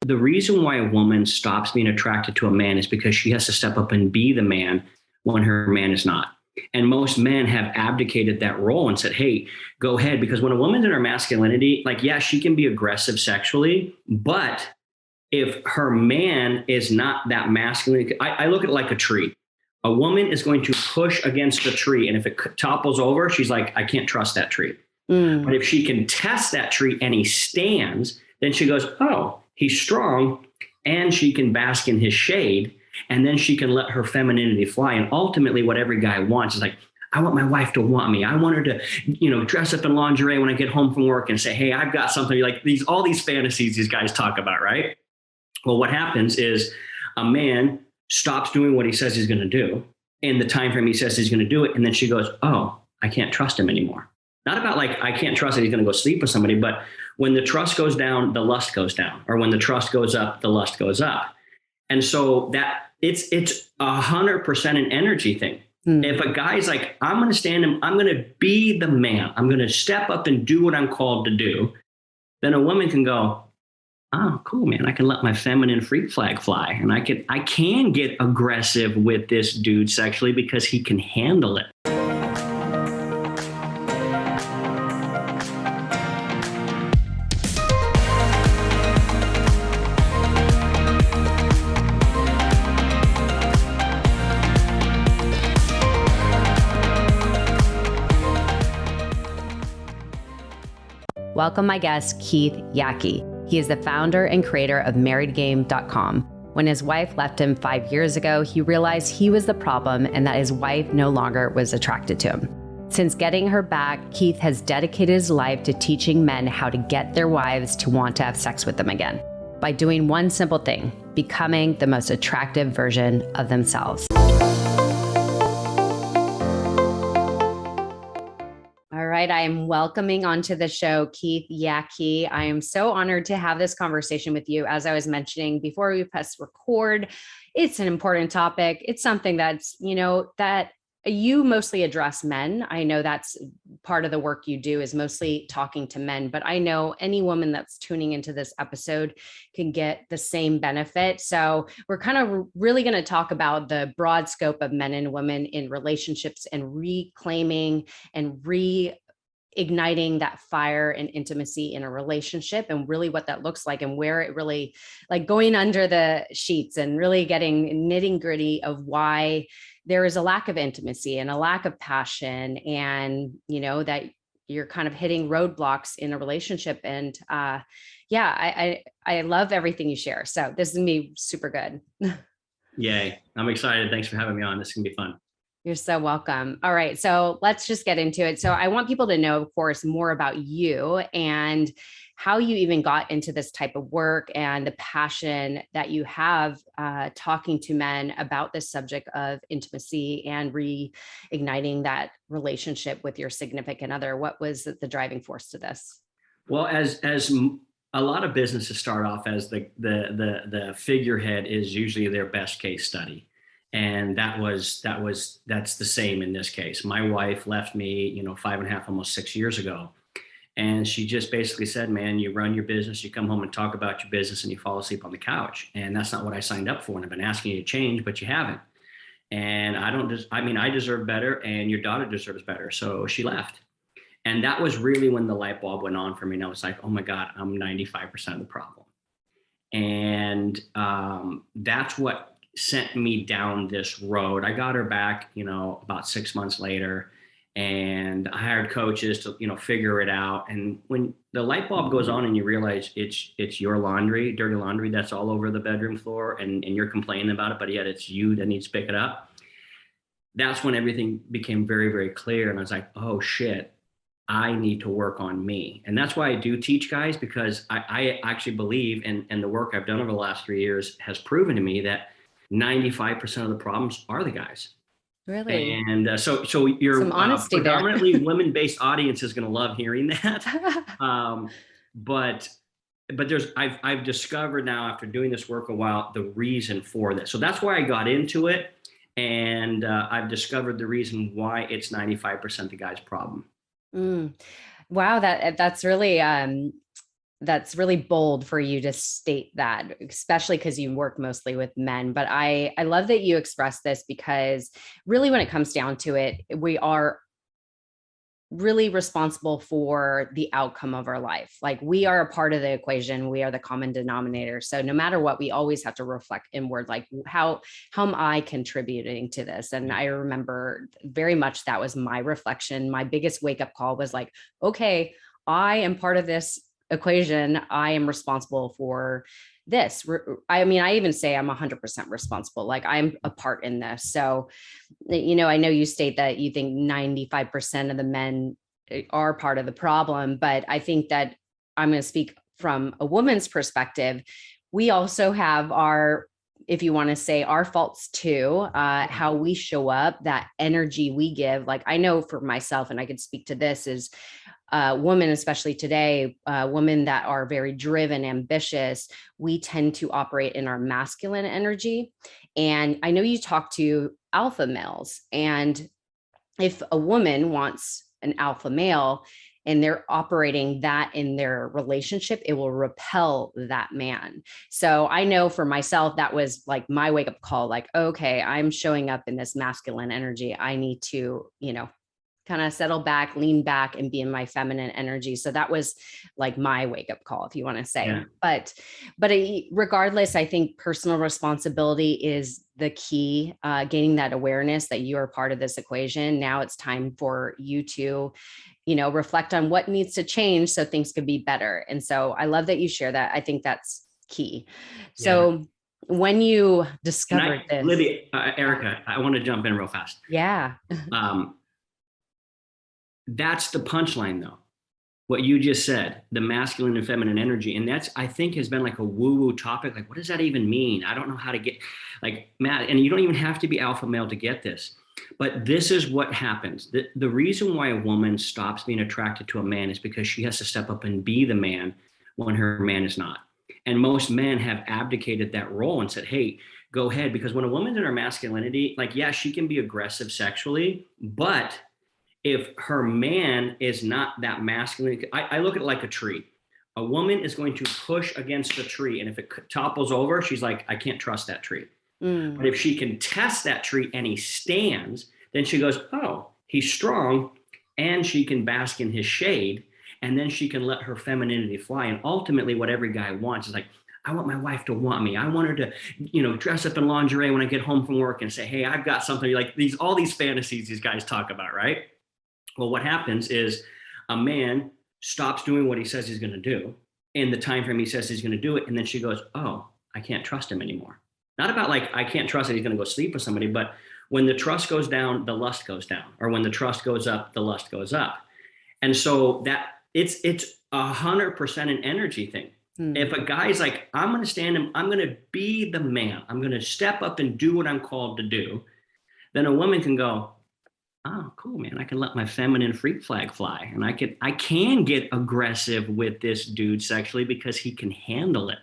The reason why a woman stops being attracted to a man is because she has to step up and be the man when her man is not. And most men have abdicated that role and said, hey, go ahead. Because when a woman's in her masculinity, like, yeah, she can be aggressive sexually, but if her man is not that masculine, I look at it like a tree. A woman is going to push against a tree. And if it topples over, she's like, I can't trust that tree. But if she can test that tree and he stands, then she goes, oh, he's strong, and she can bask in his shade. And then she can let her femininity fly. And ultimately what every guy wants is like, I want my wife to want me. I want her to, dress up in lingerie when I get home from work and say, hey, I've got something like all these fantasies these guys talk about, right? Well, what happens is a man stops doing what he says he's going to do in the time frame he says he's going to do it. And then she goes, oh, I can't trust him anymore. Not about like, I can't trust that he's going to go sleep with somebody, but when the trust goes down, the lust goes down. Or when the trust goes up, the lust goes up. And so that it's 100% an energy thing. If a guy's like, I'm going to stand him, I'm going to be the man, I'm going to step up and do what I'm called to do, then a woman can go, oh, cool, man, I can let my feminine freak flag fly. And I can get aggressive with this dude sexually because he can handle it. Welcome my guest, Keith Yackey. He is the founder and creator of MarriedGame.com. When his wife left him 5 years ago, he realized he was the problem and that his wife no longer was attracted to him. Since getting her back, Keith has dedicated his life to teaching men how to get their wives to want to have sex with them again by doing one simple thing, becoming the most attractive version of themselves. All right, I am welcoming onto the show Keith Yackey. I am so honored to have this conversation with you. As I was mentioning before we press record, it's an important topic. It's something that's, that you mostly address men. I know that's part of the work you do is mostly talking to men, but I know any woman that's tuning into this episode can get the same benefit. So we're kind of really going to talk about the broad scope of men and women in relationships and reclaiming and reigniting that fire and intimacy in a relationship and really what that looks like and where it really, like going under the sheets and really getting nitty gritty of why there is a lack of intimacy and a lack of passion, and that you're kind of hitting roadblocks in a relationship. And I love everything you share. So this is gonna be super good. Yay. I'm excited. Thanks for having me on. This is gonna be fun. You're so welcome. All right. So let's just get into it. So I want people to know, of course, more about you and how you even got into this type of work and the passion that you have talking to men about this subject of intimacy and reigniting that relationship with your significant other. What was the driving force to this? Well, as a lot of businesses start off as the figurehead is usually their best case study. And that's the same in this case. My wife left me, 5.5, almost 6 years ago. And she just basically said, man, you run your business, you come home and talk about your business and you fall asleep on the couch. And that's not what I signed up for. And I've been asking you to change, but you haven't. And I deserve better and your daughter deserves better. So she left. And that was really when the light bulb went on for me. And I was like, oh my God, I'm 95% of the problem. And that's what sent me down this road. I got her back, about 6 months later. And I hired coaches to, figure it out. And when the light bulb goes on and you realize it's your laundry, dirty laundry that's all over the bedroom floor and you're complaining about it, but yet it's you that needs to pick it up. That's when everything became very, very clear. And I was like, oh shit, I need to work on me. And that's why I do teach guys, because I actually believe, and the work I've done over the last 3 years has proven to me that 95% of the problems are the guys. Really? And so your predominantly women-based audience is going to love hearing that. But I've discovered now after doing this work a while, the reason for this. So that's why I got into it. And I've discovered the reason why it's 95% the guy's problem. Wow. That's really, that's really bold for you to state that, especially because you work mostly with men. But I love that you express this, because really when it comes down to it, we are really responsible for the outcome of our life. Like, we are a part of the equation. We are the common denominator. So no matter what, we always have to reflect inward, like how am I contributing to this? And I remember very much that was my reflection. My biggest wake up call was like, okay, I am part of this equation. I am responsible for this. I mean, I even say I'm 100% responsible. Like, I'm a part in this. So, I know you state that you think 95% of the men are part of the problem, but I think that I'm going to speak from a woman's perspective. We also have our, if you want to say, our faults too, how we show up, that energy we give. Like, I know for myself, and I could speak to this, is women, especially today, women that are very driven, ambitious, we tend to operate in our masculine energy. And I know you talk to alpha males, and if a woman wants an alpha male and they're operating that in their relationship, it will repel that man. So I know for myself, that was like my wake up call, like, okay, I'm showing up in this masculine energy. I need to, kind of settle back, lean back, and be in my feminine energy. So that was like my wake up call, if you want to say. Yeah. But regardless, I think personal responsibility is the key. Gaining that awareness that you are part of this equation. Now it's time for you to, reflect on what needs to change so things could be better. And so I love that you share that. I think that's key. So when you discovered this, Libby, Erica, I want to jump in real fast. Yeah. That's the punchline, though. What you just said, the masculine and feminine energy. And that's, I think, has been like a woo-woo topic. Like, what does that even mean? I don't know how to get, like, Matt, and you don't even have to be alpha male to get this. But this is what happens. The reason why a woman stops being attracted to a man is because she has to step up and be the man when her man is not. And most men have abdicated that role and said, hey, go ahead. Because when a woman's in her masculinity, like, yeah, she can be aggressive sexually, but if her man is not that masculine, I look at it like a tree. A woman is going to push against the tree, and if it topples over, she's like, I can't trust that tree. But if she can test that tree and he stands, then she goes, oh, he's strong, and she can bask in his shade, and then she can let her femininity fly. And ultimately, what every guy wants is like, I want my wife to want me. I want her to, dress up in lingerie when I get home from work and say, hey, I've got something. Like all these fantasies these guys talk about, right? Well, what happens is a man stops doing what he says he's going to do in the time frame he says he's going to do it. And then she goes, oh, I can't trust him anymore. Not about like, I can't trust that he's going to go sleep with somebody, but when the trust goes down, the lust goes down. Or when the trust goes up, the lust goes up. And so that it's 100% an energy thing. If a guy's like, I'm going to stand him, I'm going to be the man, I'm going to step up and do what I'm called to do, then a woman can go, oh, cool, man. I can let my feminine freak flag fly, and I can get aggressive with this dude sexually because he can handle it.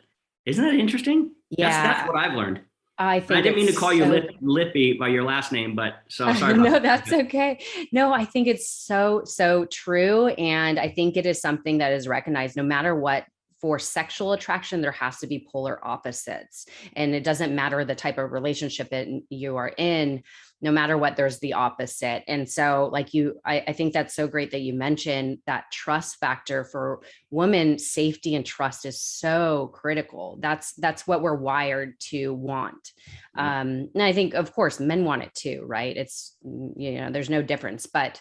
Isn't that interesting? Yeah, that's what I've learned. I didn't mean to call you Lippy by your last name, but so sorry. No, that's okay. No, I think it's so true, and I think it is something that is recognized no matter what. For sexual attraction, there has to be polar opposites, and it doesn't matter the type of relationship that you are in. No matter what, there's the opposite. And so like I think that's so great that you mentioned that trust factor. For women, safety and trust is so critical. That's what we're wired to want. And I think, of course, men want it too, right? It's, there's no difference, but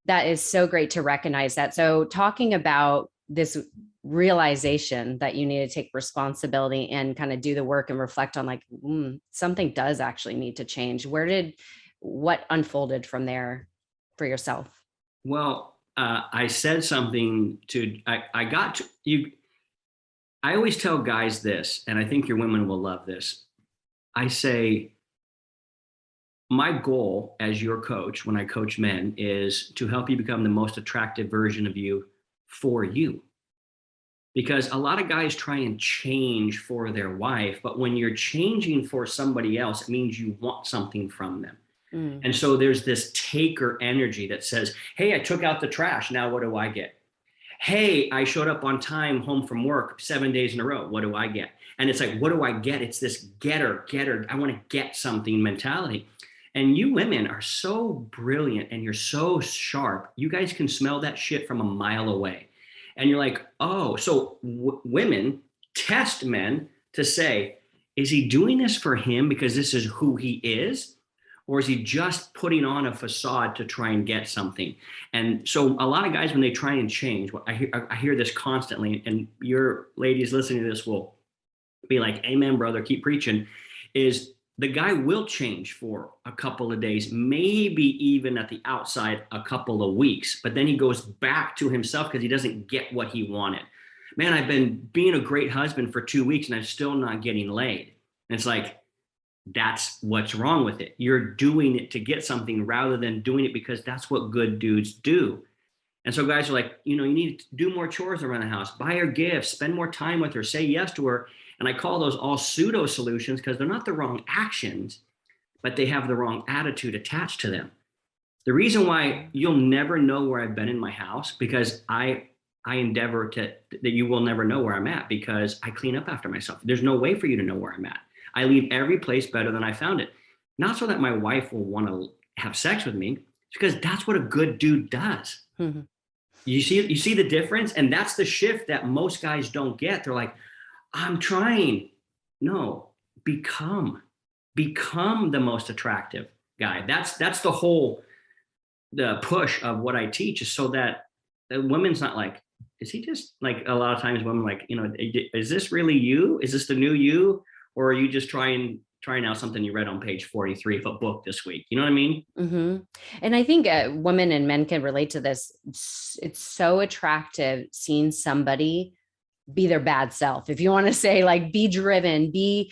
that is so great to recognize that. So talking about this realization that you need to take responsibility and kind of do the work and reflect on like, something does actually need to change. What unfolded from there for yourself? Well, I said something I got to you. I always tell guys this, and I think your women will love this. I say, my goal as your coach, when I coach men, is to help you become the most attractive version of you for you. Because a lot of guys try and change for their wife, but when you're changing for somebody else, it means you want something from them. And so there's this taker energy that says, hey, I took out the trash. Now what do I get? Hey, I showed up on time home from work 7 days in a row. What do I get? And it's like, what do I get? It's this getter. I want to get something mentality. And you women are so brilliant and you're so sharp. You guys can smell that shit from a mile away. And you're like, oh, so women test men to say, is he doing this for him because this is who he is? Or is he just putting on a facade to try and get something? And so a lot of guys, when they try and change, I hear this constantly, and your ladies listening to this will be like, amen, brother, keep preaching, is the guy will change for a couple of days, maybe even at the outside a couple of weeks, but then he goes back to himself because he doesn't get what he wanted. Man, I've been being a great husband for 2 weeks and I'm still not getting laid. And it's like, that's what's wrong with it. You're doing it to get something rather than doing it because that's what good dudes do. And so guys are like, you need to do more chores around the house, buy her gifts, spend more time with her, say yes to her. And I call those all pseudo solutions because they're not the wrong actions, but they have the wrong attitude attached to them. The reason why you'll never know where I've been in my house, because I endeavor that you will never know where I'm at, because I clean up after myself. There's no way for you to know where I'm at. I leave every place better than I found it. Not so that my wife will want to have sex with me, because that's what a good dude does. Mm-hmm. You see the difference? And that's the shift that most guys don't get. They're like, I'm trying. No, become the most attractive guy. That's the push of what I teach, is so that the women's not like, is he just like, a lot of times women like, is this really you? Is this the new you? Or are you just trying out something you read on page 43 of a book this week? You know what I mean? Mm-hmm. And I think women and men can relate to this. It's so attractive seeing somebody be their bad self. If you want to say, like, be driven, be,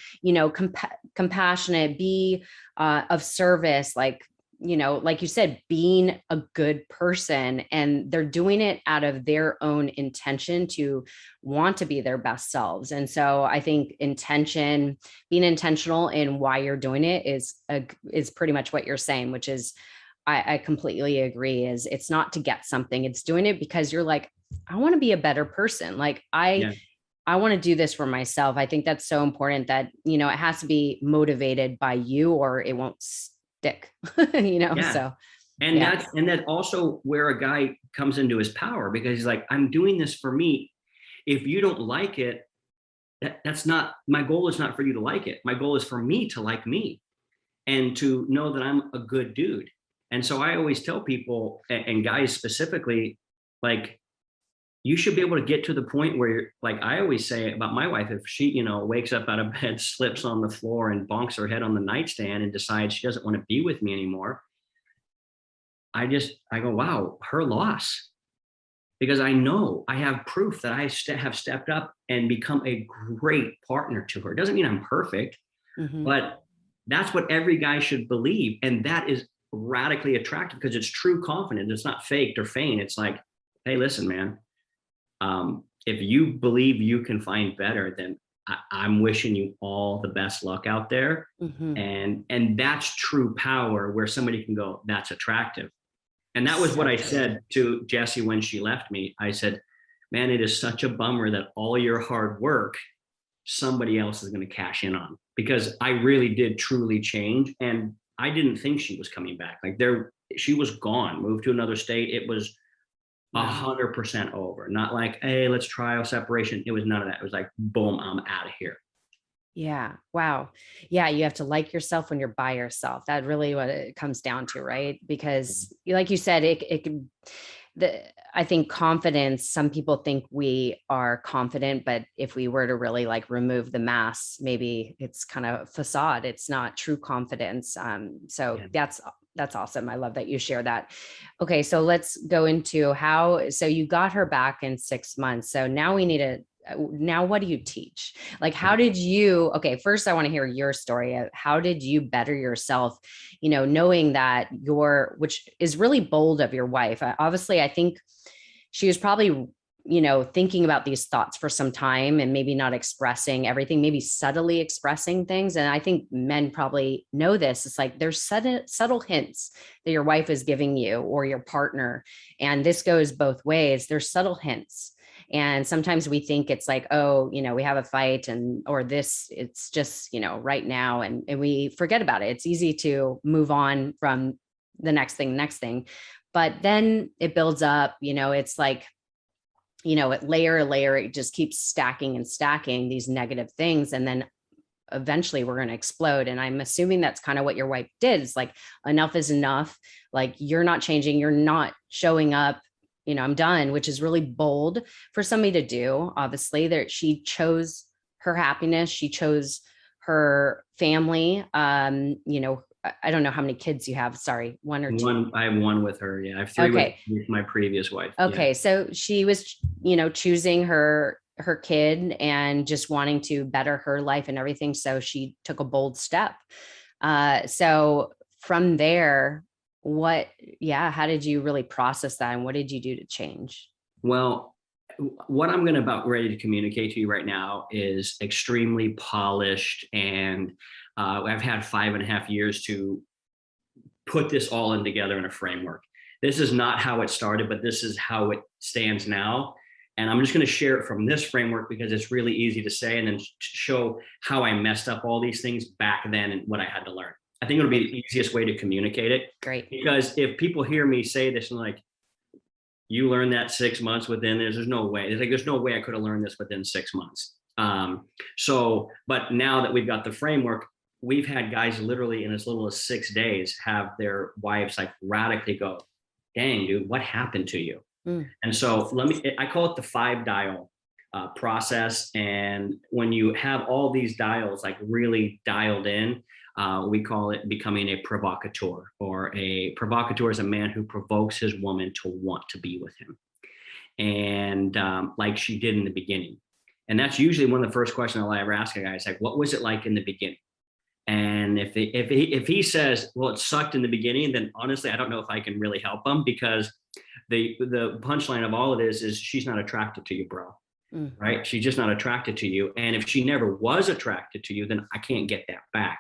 compassionate, be of service, like you said, being a good person, and they're doing it out of their own intention to want to be their best selves. And so I think being intentional in why you're doing it is pretty much what you're saying, which is, I completely agree, is it's not to get something. It's doing it because you're like, I want to be a better person. Like I want to do this for myself. I think that's so important that, it has to be motivated by you or it won't stick, so. And that's also where a guy comes into his power, because he's like, I'm doing this for me. If you don't like it, that's not, my goal is not for you to like it. My goal is for me to like me and to know that I'm a good dude. And so I always tell people, and guys specifically, like, you should be able to get to the point where, like I always say about my wife, if she, wakes up out of bed, slips on the floor and bonks her head on the nightstand and decides she doesn't want to be with me anymore, I go, wow, her loss. Because I know I have proof that I have stepped up and become a great partner to her. It doesn't mean I'm perfect, but that's what every guy should believe. And that is radically attractive because it's true confidence. It's not faked or feigned. It's like, hey, listen, man, if you believe you can find better, then I'm wishing you all the best luck out there. And that's true power, where somebody can go, that's attractive. And that was what I said to Jessie when she left me. I said, man, it is such a bummer that all your hard work, somebody else is going to cash in on, because I really did truly change. And I didn't think she was coming back. Like she was gone, moved to another state. It was 100% over. Not like, hey, let's try a separation. It was none of that. It was like, boom, I'm out of here. Yeah. Wow. Yeah. You have to like yourself when you're by yourself. That's really what it comes down to, right? Because like you said, I think confidence, some people think we are confident, but if we were to really like remove the mask, maybe it's kind of facade. It's not true confidence. That's awesome. I love that you share that. Okay. So let's go into so you got her back in 6 months. So now now what do you teach? Like, first I want to hear your story of how did you better yourself, knowing that which is really bold of your wife. Obviously, I think she was probably thinking about these thoughts for some time and maybe not expressing everything, maybe subtly expressing things. And I think men probably know this. It's like there's subtle hints that your wife is giving you or your partner. And this goes both ways. There's subtle hints. And sometimes we think it's like, oh, we have a fight or this, it's just, right now. And we forget about it. It's easy to move on from the next thing. But then it builds up, it's like, layer, it just keeps stacking and stacking these negative things. And then eventually we're going to explode. And I'm assuming that's kind of what your wife did. It's like, enough is enough. Like, you're not changing. You're not showing up. I'm done, which is really bold for somebody to do. Obviously, that she chose her happiness. She chose her family. I don't know how many kids you have. Sorry, one or two. One. I have one with her. Yeah, I have three with my previous wife. Okay, yeah. So she was, choosing her kid and just wanting to better her life and everything. So she took a bold step. So from there, how did you really process that, and what did you do to change? Well, what I'm about ready to communicate to you right now is extremely polished, and I've had 5.5 years to put this all in together in a framework. This is not how it started, but this is how it stands now. And I'm just going to share it from this framework because it's really easy to say, and then show how I messed up all these things back then and what I had to learn. I think it'll be the easiest way to communicate it. Great. Because if people hear me say this and like, you learned that 6 months within, there's no way. There's no way I could have learned this within 6 months. But now that we've got the framework, we've had guys literally in as little as 6 days have their wives like radically go, dang, dude, what happened to you? And so I call it the 5 dial process. And when you have all these dials like really dialed in, we call it becoming a provocateur, or a provocateur is a man who provokes his woman to want to be with him. And like she did in the beginning. And that's usually one of the first questions I'll ever ask a guy is like, what was it like in the beginning? And if he says, well, it sucked in the beginning, then honestly, I don't know if I can really help him, because the punchline of all of this is she's not attracted to you, bro. Right? She's just not attracted to you. And if she never was attracted to you, then I can't get that back.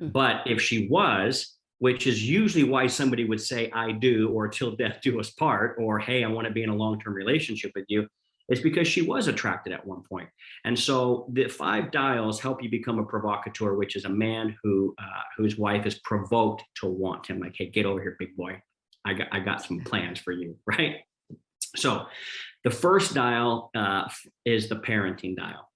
But if she was, which is usually why somebody would say, I do, or till death do us part, or, hey, I want to be in a long-term relationship with you, it's because she was attracted at one point. And so the 5 dials help you become a provocateur, which is a man whose wife is provoked to want him. Like, hey, get over here, big boy. I got some plans for you, right? So the first dial is the parenting dial.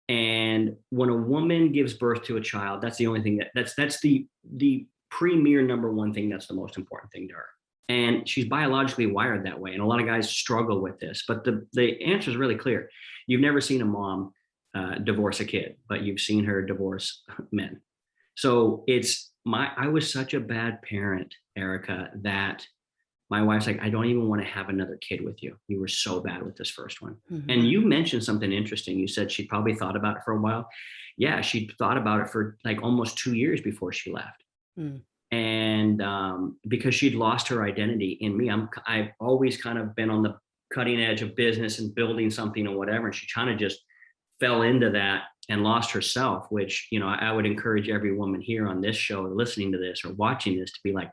And when a woman gives birth to a child, that's the only thing that's the premier number one thing that's the most important thing to her. And she's biologically wired that way. And a lot of guys struggle with this, but the answer is really clear. You've never seen a mom divorce a kid, but you've seen her divorce men. So I was such a bad parent, Erica, that my wife's like, I don't even want to have another kid with you. You were so bad with this first one. And you mentioned something interesting. You said she probably thought about it for a while. Yeah, she thought about it for like almost 2 years before she left. And because she'd lost her identity in me. I've always kind of been on the cutting edge of business and building something or whatever. And she kind of just fell into that and lost herself, which, I would encourage every woman here on this show or listening to this or watching this to be like,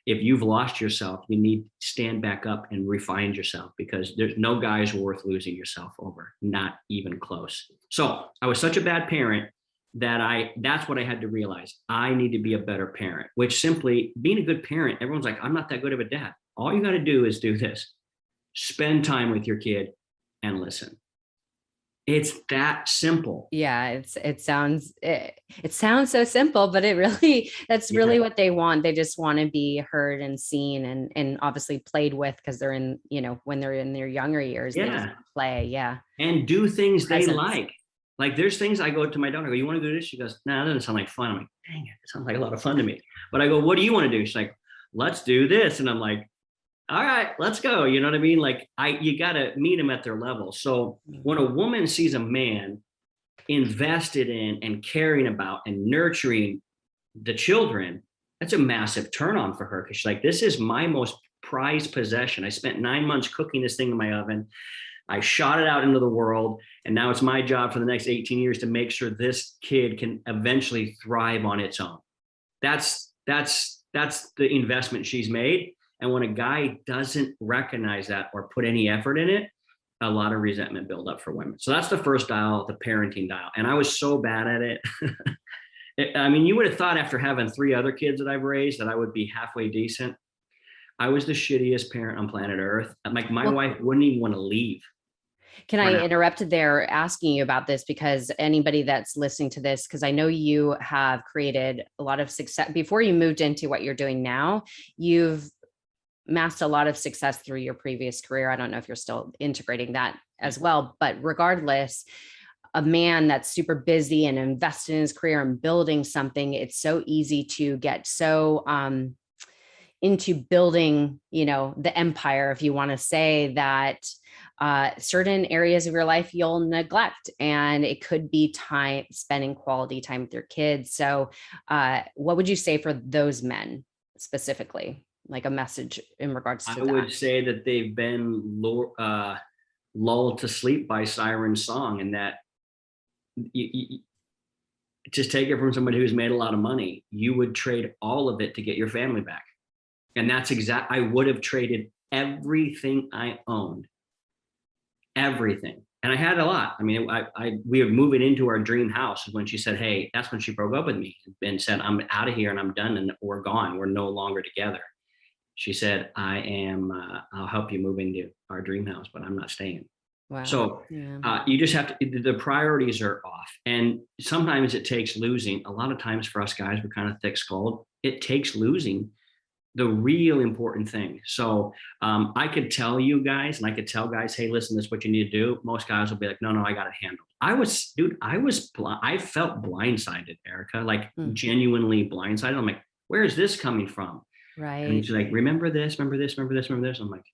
if you've lost yourself, you need to stand back up and refine yourself, because there's no guys worth losing yourself over, not even close. So I was such a bad parent that that's what I had to realize. I need to be a better parent, which simply being a good parent, everyone's like, I'm not that good of a dad. All you got to do is do this. Spend time with your kid and listen. It's that simple. Yeah, it sounds so simple, but that's really what they want. They just want to be heard and seen and obviously played with, because they're in, when they're in their younger years, they just play. Yeah. And do things they like. Like there's things I go to my daughter, I go, you want to do this? She goes, no, that doesn't sound like fun. I'm like, dang it sounds like a lot of fun to me. But I go, what do you want to do? She's like, let's do this. And I'm like, all right, let's go. You know what I mean? Like you got to meet them at their level. So when a woman sees a man invested in and caring about and nurturing the children, that's a massive turn on for her. Cause she's like, this is my most prized possession. I spent 9 months cooking this thing in my oven. I shot it out into the world, and now it's my job for the next 18 years to make sure this kid can eventually thrive on its own. That's the investment she's made. And when a guy doesn't recognize that or put any effort in it, a lot of resentment build up for women. So that's the first dial, the parenting dial. And I was so bad at it. I mean, you would have thought after having 3 other kids that I've raised that I would be halfway decent. I was the shittiest parent on planet Earth. Like my wife wouldn't even want to leave. Can I interrupt there asking you about this, because anybody that's listening to this, because I know you have created a lot of success before you moved into what you're doing now. You've amassed a lot of success through your previous career. I don't know if you're still integrating that as well, but regardless, a man that's super busy and invested in his career and building something, it's so easy to get so into building, the empire, if you want to say that, certain areas of your life you'll neglect, and it could be spending quality time with your kids. So what would you say for those men specifically, like a message in regards to that? I would say that they've been lulled to sleep by Siren Song, and that you just take it from somebody who's made a lot of money. You would trade all of it to get your family back. And that's I would have traded everything I owned, everything. And I had a lot. I mean, we were moving into our dream house when she said, hey, that's when she broke up with me and said, I'm out of here and I'm done and we're gone. We're no longer together. She said, I'll help you move into our dream house, but I'm not staying. Wow. So you just have to, the priorities are off. And sometimes it takes losing. A lot of times for us guys, we're kind of thick-skulled. It takes losing the real important thing. So I could tell you guys, and I could tell guys, hey, listen, this is what you need to do. Most guys will be like, no, I got it handled. I felt blindsided, Erica, like genuinely blindsided. I'm like, where is this coming from? Right. And she's like, remember this. I'm like,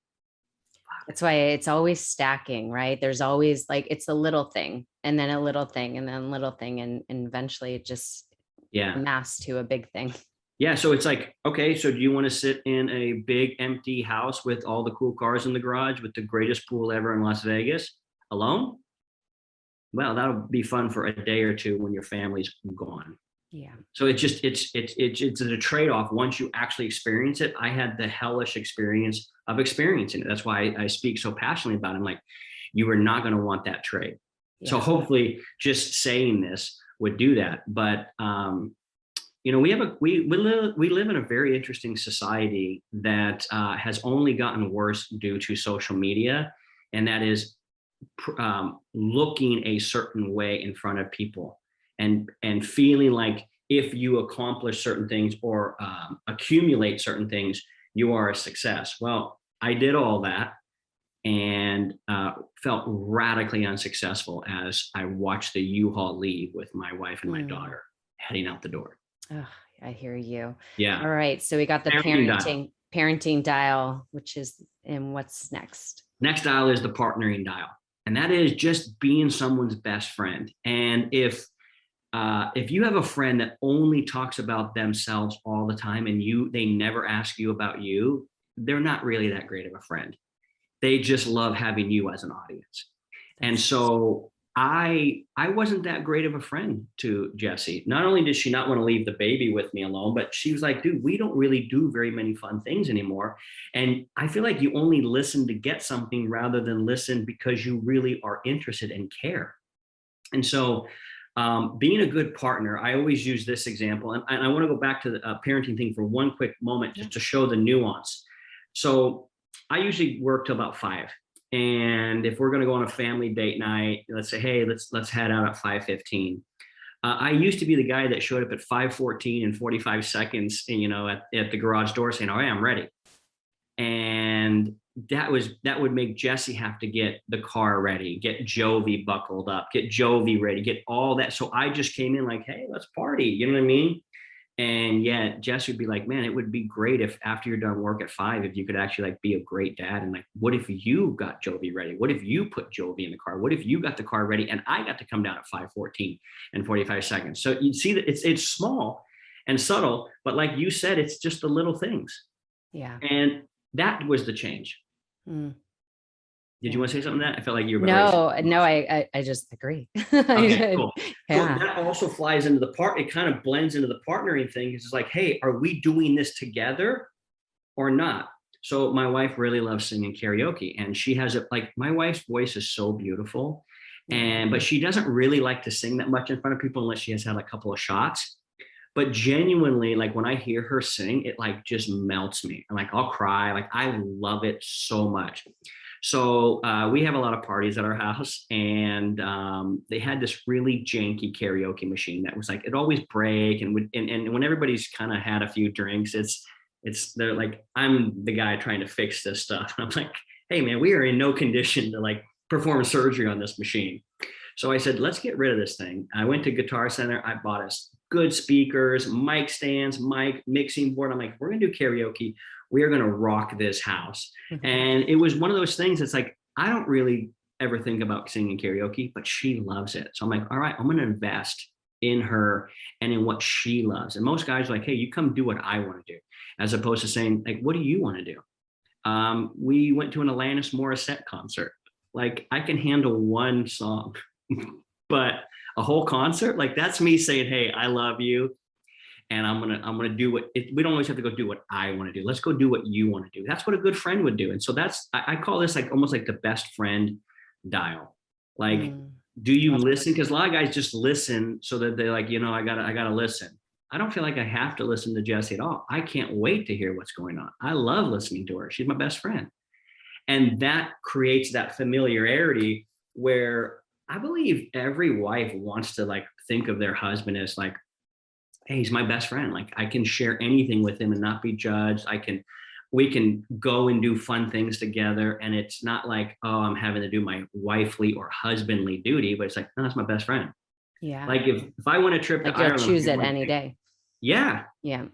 that's why it's always stacking, right? There's always like, it's a little thing and then a little thing and then a little thing. And eventually it just amassed to a big thing. Yeah. So it's like, okay, so do you want to sit in a big empty house with all the cool cars in the garage with the greatest pool ever in Las Vegas alone? Well, that'll be fun for a day or two when your family's gone. Yeah. So it's a trade-off. Once you actually experience it, I had the hellish experience of experiencing it. That's why I speak so passionately about it. I'm like, you are not going to want that trade. Yeah. So hopefully just saying this would do that. But, we live in a very interesting society that has only gotten worse due to social media. And that is looking a certain way in front of people and feeling like if you accomplish certain things or accumulate certain things, you are a success. Well, I did all that and felt radically unsuccessful as I watched the U-Haul leave with my wife and my daughter heading out the door. Oh, I hear you. Yeah. All right. So we got the parenting dial, which is, and what's next? Next dial is the partnering dial. And that is just being someone's best friend. And if you have a friend that only talks about themselves all the time and they never ask you about you, they're not really that great of a friend. They just love having you as an audience. And so I wasn't that great of a friend to Jessie. Not only did she not want to leave the baby with me alone, but she was like, dude, we don't really do very many fun things anymore. And I feel like you only listen to get something rather than listen because you really are interested and care. And so being a good partner, I always use this example. And I want to go back to the parenting thing for one quick moment just to show the nuance. So I usually work till about 5. And if we're going to go on a family date night, let's say, hey, let's head out at 5:15. I used to be the guy that showed up at 5:14 and 45 seconds, at the garage door saying, all right, I'm ready. And that would make Jessie have to get the car ready, get Jovi buckled up, get Jovi ready, get all that. So I just came in like, hey, let's party. You know what I mean? And yet Jessie would be like, man, it would be great if after you're done work at 5, if you could actually like be a great dad. And like, what if you got Jovi ready? What if you put Jovi in the car? What if you got the car ready and I got to come down at 5:14 and 45 seconds? So you see that it's small and subtle, but like you said, it's just the little things. Yeah. And that was the change. Did you want to say something to that? I felt like you were No, I just agree. Okay, cool. Yeah. So that also flies into the part. It kind of blends into the partnering thing. It's like, hey, are we doing this together or not? So my wife really loves singing karaoke, and she has it like, my wife's voice is so beautiful, but she doesn't really like to sing that much in front of people unless she has had a couple of shots. But genuinely, like when I hear her sing, it like just melts me. And like I'll cry. Like I love it so much. So we have a lot of parties at our house, and they had this really janky karaoke machine that was like, it always break. And when everybody's kind of had a few drinks, they're like, I'm the guy trying to fix this stuff. And I'm like, hey man, we are in no condition to like perform surgery on this machine. So I said, let's get rid of this thing. I went to Guitar Center. I bought us good speakers, mic stands, mic mixing board. I'm like, we're going to do karaoke. We are going to rock this house. Mm-hmm. And it was one of those things that's like, I don't really ever think about singing karaoke, but she loves it. So I'm like, all right, I'm going to invest in her and in what she loves. And most guys are like, hey, you come do what I want to do, as opposed to saying, like, what do you want to do? We went to an Alanis Morissette concert. Like, I can handle one song, but a whole concert, like that's me saying, hey, I love you. And I'm gonna do we don't always have to go do what I want to do. Let's go do what you want to do. That's what a good friend would do. And so I call this like almost like the best friend dial. Like, do you listen? Because a lot of guys just listen so that they're like, I gotta listen. I don't feel like I have to listen to Jessie at all. I can't wait to hear what's going on. I love listening to her. She's my best friend. And that creates that familiarity where I believe every wife wants to like think of their husband as like, hey, he's my best friend. Like I can share anything with him and not be judged. We can go and do fun things together. And it's not like, oh, I'm having to do my wifely or husbandly duty, but it's like, no, that's my best friend. Yeah. Like if I want a trip to Ireland, choose it any day. Yeah. Yeah.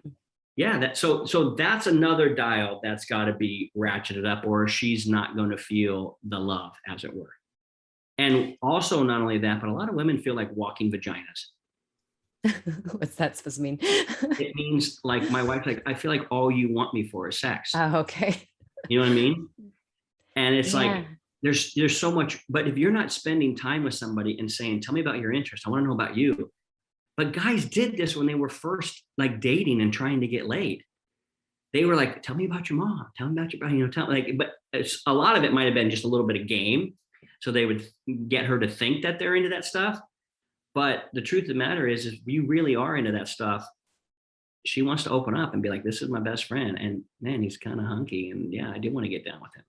Yeah. So that's another dial that's got to be ratcheted up, or she's not going to feel the love, as it were. And also not only that, but a lot of women feel like walking vaginas. What's that supposed to mean? It means like my wife's like, I feel like all you want me for is sex. Oh, okay. You know what I mean? And it's like, there's so much, but if you're not spending time with somebody and saying, tell me about your interest, I want to know about you. But guys did this when they were first like dating and trying to get laid. They were like, tell me about your mom, tell me about your, but a lot of it might've been just a little bit of game. So they would get her to think that they're into that stuff. But the truth of the matter is if you really are into that stuff, she wants to open up and be like, this is my best friend. And man, he's kind of hunky. And yeah, I do want to get down with him.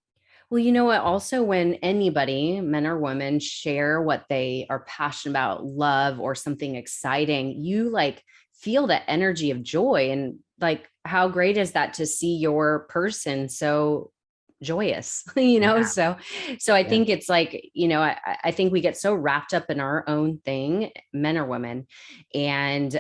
Well, you know what? Also, when anybody, men or women, share what they are passionate about, love or something exciting, you like feel that energy of joy. And like, how great is that to see your person so joyous, Yeah. So I think it's like, I think we get so wrapped up in our own thing, men or women, and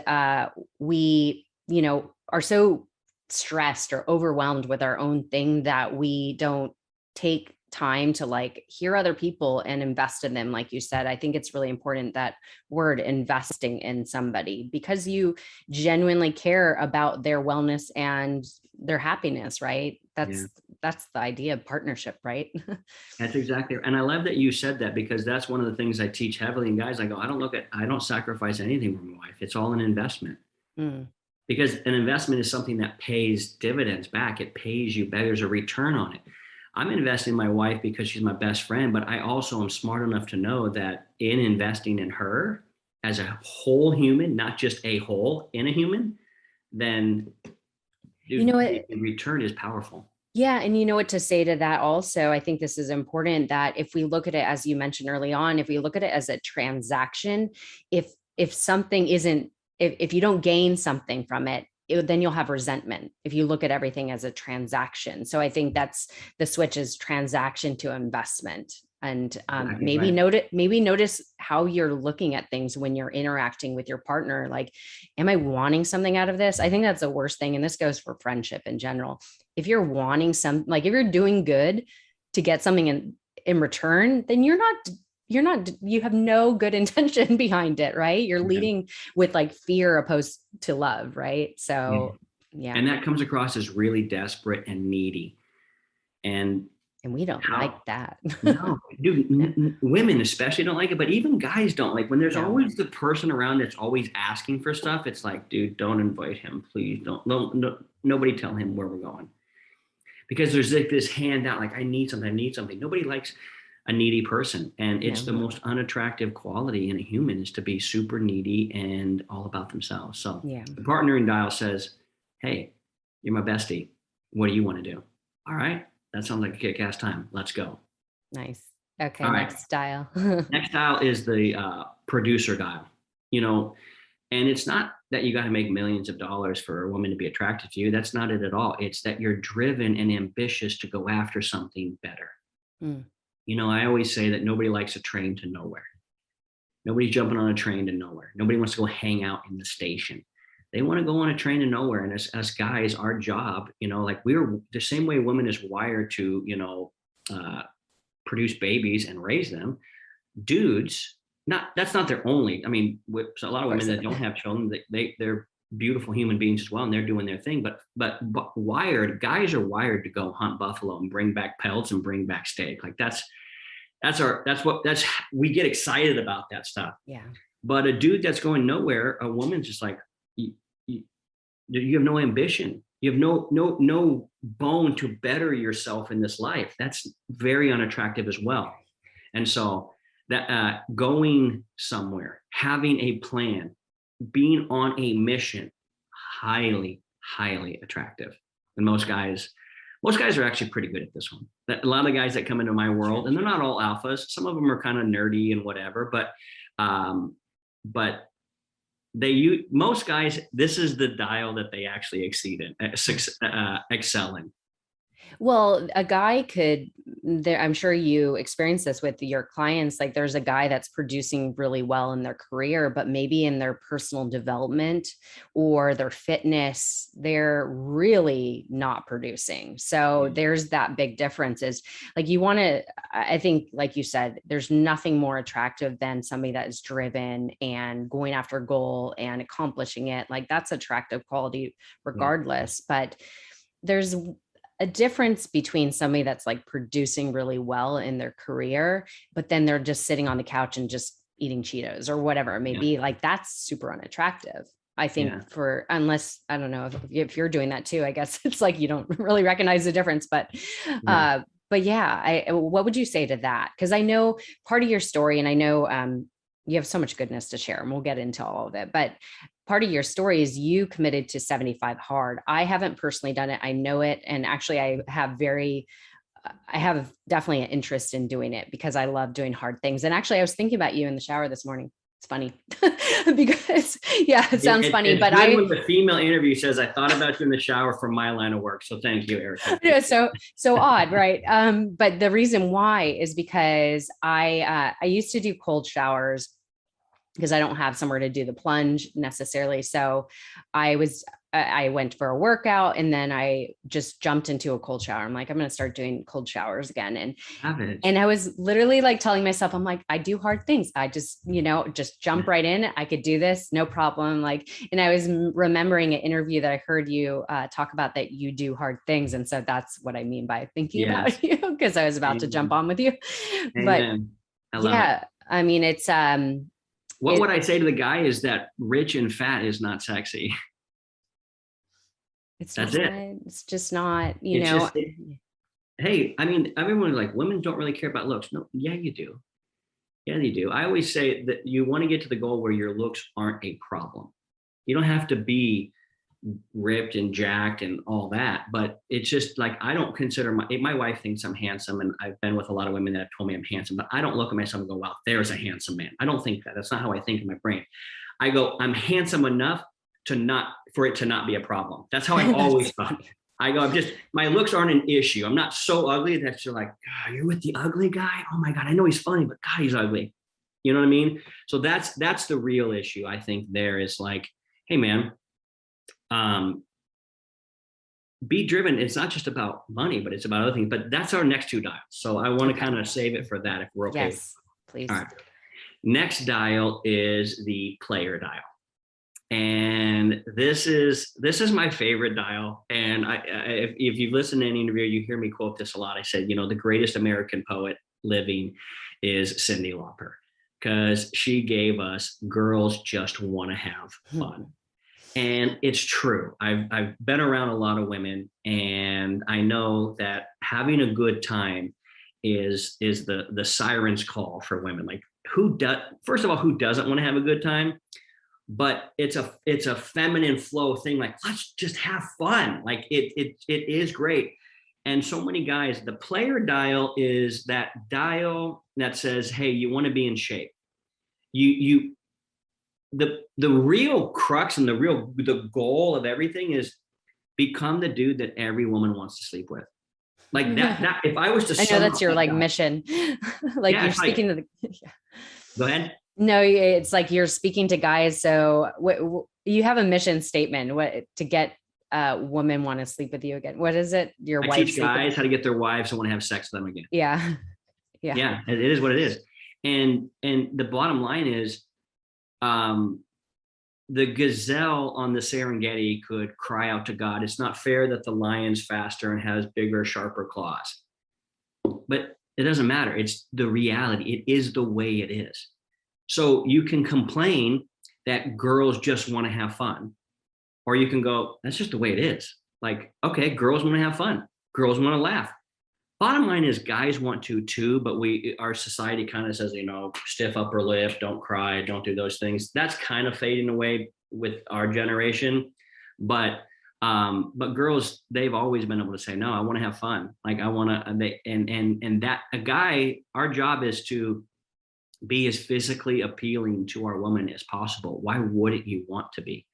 we, are so stressed or overwhelmed with our own thing that we don't take time to like hear other people and invest in them. Like you said, I think it's really important, that word, investing in somebody, because you genuinely care about their wellness and their happiness, right? That's the idea of partnership, right? That's exactly. And I love that you said that, because that's one of the things I teach heavily. And guys, I go, I don't sacrifice anything for my wife. It's all an investment. Because an investment is something that pays dividends back. It pays you back. There's a return on it. I'm investing in my wife because she's my best friend, but I also am smart enough to know that in investing in her as a whole human, not just a whole in a human, then the return is powerful. Yeah. And you know what to say to that also, I think this is important, that if we look at it, as you mentioned early on, if we look at it as a transaction, if something isn't, if you don't gain something from it, then you'll have resentment if you look at everything as a transaction. So I think that's the switch, is transaction to investment. And maybe notice how you're looking at things when you're interacting with your partner. Like, am I wanting something out of this? I think that's the worst thing. And this goes for friendship in general. If you're wanting if you're doing good to get something in return, then you have no good intention behind it, right? You're leading with like fear opposed to love, right? So, yeah. And that comes across as really desperate and needy. And And we don't like that. No, dude, women especially don't like it, but even guys don't like when there's always the person around that's always asking for stuff. It's like, dude, don't invite him, please. Don't, no, nobody tell him where we're going, because there's like this handout, like I need something. Nobody likes a needy person, and it's the most unattractive quality in a human is to be super needy and all about themselves. So the partnering dial says, hey, you're my bestie. What do you want to do? All right. That sounds like a kick-ass time. Let's go. Nice. Okay. All next dial. Next dial is the producer dial, and it's not that you got to make millions of dollars for a woman to be attracted to you. That's not it at all. It's that you're driven and ambitious to go after something better. I always say that nobody likes a train to nowhere. Nobody's jumping on a train to nowhere. Nobody wants to go hang out in the station. They want to go on a train to nowhere. And as us guys, our job, like we're the same way women is wired to, produce babies and raise them. Dudes, that's not their only. I mean, so a lot of women that don't have children, they're beautiful human beings as well, and they're doing their thing. But wired guys are wired to go hunt buffalo and bring back pelts and bring back steak. Like we get excited about that stuff. Yeah. But a dude that's going nowhere, a woman's just like, you have no ambition. You have no bone to better yourself in this life. That's very unattractive as well. And so that going somewhere, having a plan, being on a mission, highly, highly attractive. And most guys are actually pretty good at this one. A lot of guys that come into my world, and they're not all alphas. Some of them are kind of nerdy and whatever, but most guys, this is the dial that they actually excel in. Well, a guy could, I'm sure you experience this with your clients. Like there's a guy that's producing really well in their career, but maybe in their personal development or their fitness, they're really not producing. So there's that big difference is like, I think, like you said, there's nothing more attractive than somebody that is driven and going after a goal and accomplishing it. Like that's attractive quality regardless, but there's a difference between somebody that's like producing really well in their career, but then they're just sitting on the couch and just eating Cheetos or whatever it may be. Like that's super unattractive. I think unless, I don't know if you're doing that too, I guess it's like, you don't really recognize the difference, but what would you say to that? Cause I know part of your story, and I know, you have so much goodness to share, and we'll get into all of it, but part of your story is you committed to 75 hard. I haven't personally done it. I know it. And actually I have definitely an interest in doing it because I love doing hard things. And actually I was thinking about you in the shower this morning. It's funny because it sounds funny, but when the female interview says, I thought about you in the shower from my line of work. So thank you, Erica. Yeah, so odd, right? But the reason why is because I used to do cold showers because I don't have somewhere to do the plunge necessarily. So I went for a workout and then I just jumped into a cold shower. I'm like, I'm going to start doing cold showers again. And I was literally like telling myself, I'm like, I do hard things. I just, just jump right in. I could do this. No problem. Like, and I was remembering an interview that I heard you talk about that you do hard things. And so that's what I mean by thinking about you, because I was about to jump on with you. Amen. But I mean, it's, what would I say to the guy is that rich and fat is not sexy. It's just not, hey, I mean, everyone's like, women don't really care about looks. No, yeah, you do. Yeah, you do. I always say that you want to get to the goal where your looks aren't a problem. You don't have to be ripped and jacked and all that, but it's just like, I don't consider my wife thinks I'm handsome, and I've been with a lot of women that have told me I'm handsome, but I don't look at myself and go, wow, there's a handsome man. I don't think that. That's not how I think in my brain. I go, I'm handsome enough for it to not be a problem. That's how I always thought. I go, my looks aren't an issue. I'm not so ugly that you're like, God, you're with the ugly guy. Oh my God, I know he's funny, but God, he's ugly. You know what I mean? So that's the real issue. I think there is like, hey man, be driven. It's not just about money, but it's about other things. But that's our next two dials. So I want to kind of save it for that if we're okay. Yes, please. All right. Next dial is the player dial. And this is my favorite dial. And if you've listened to any interview, you hear me quote this a lot. I said, the greatest American poet living is Cyndi Lauper, because she gave us girls just want to have fun. And it's true. I've been around a lot of women, and I know that having a good time is the siren's call for women. Like, first of all, who doesn't want to have a good time? But it's a feminine flow thing. Like, let's just have fun. Like it is great. And so many guys, the player dial is that dial that says, hey, you want to be in shape. The real crux and the goal of everything is become the dude that every woman wants to sleep with. Like that if I was to, I know that's your like mission. Like, you're speaking to the, go ahead. No, it's like you're speaking to guys. So you have a mission statement, to get women want to sleep with you again. What is it? I teach guys how to get their wives to want to have sex with them again. Yeah. Yeah. It is what it is. And the bottom line is, the gazelle on the Serengeti could cry out to God, it's not fair that the lion's faster and has bigger, sharper claws. But it doesn't matter. It's the reality. It is the way it is. So you can complain that girls just want to have fun, or you can go, that's just the way it is. Like, okay, girls want to have fun. Girls want to laugh. Bottom line is, guys want to too, but our society kind of says, stiff upper lip, don't cry, don't do those things. That's kind of fading away with our generation. But girls, they've always been able to say, no, I want to have fun. Like, I want to, and that a guy, our job is to be as physically appealing to our woman as possible. Why wouldn't you want to be?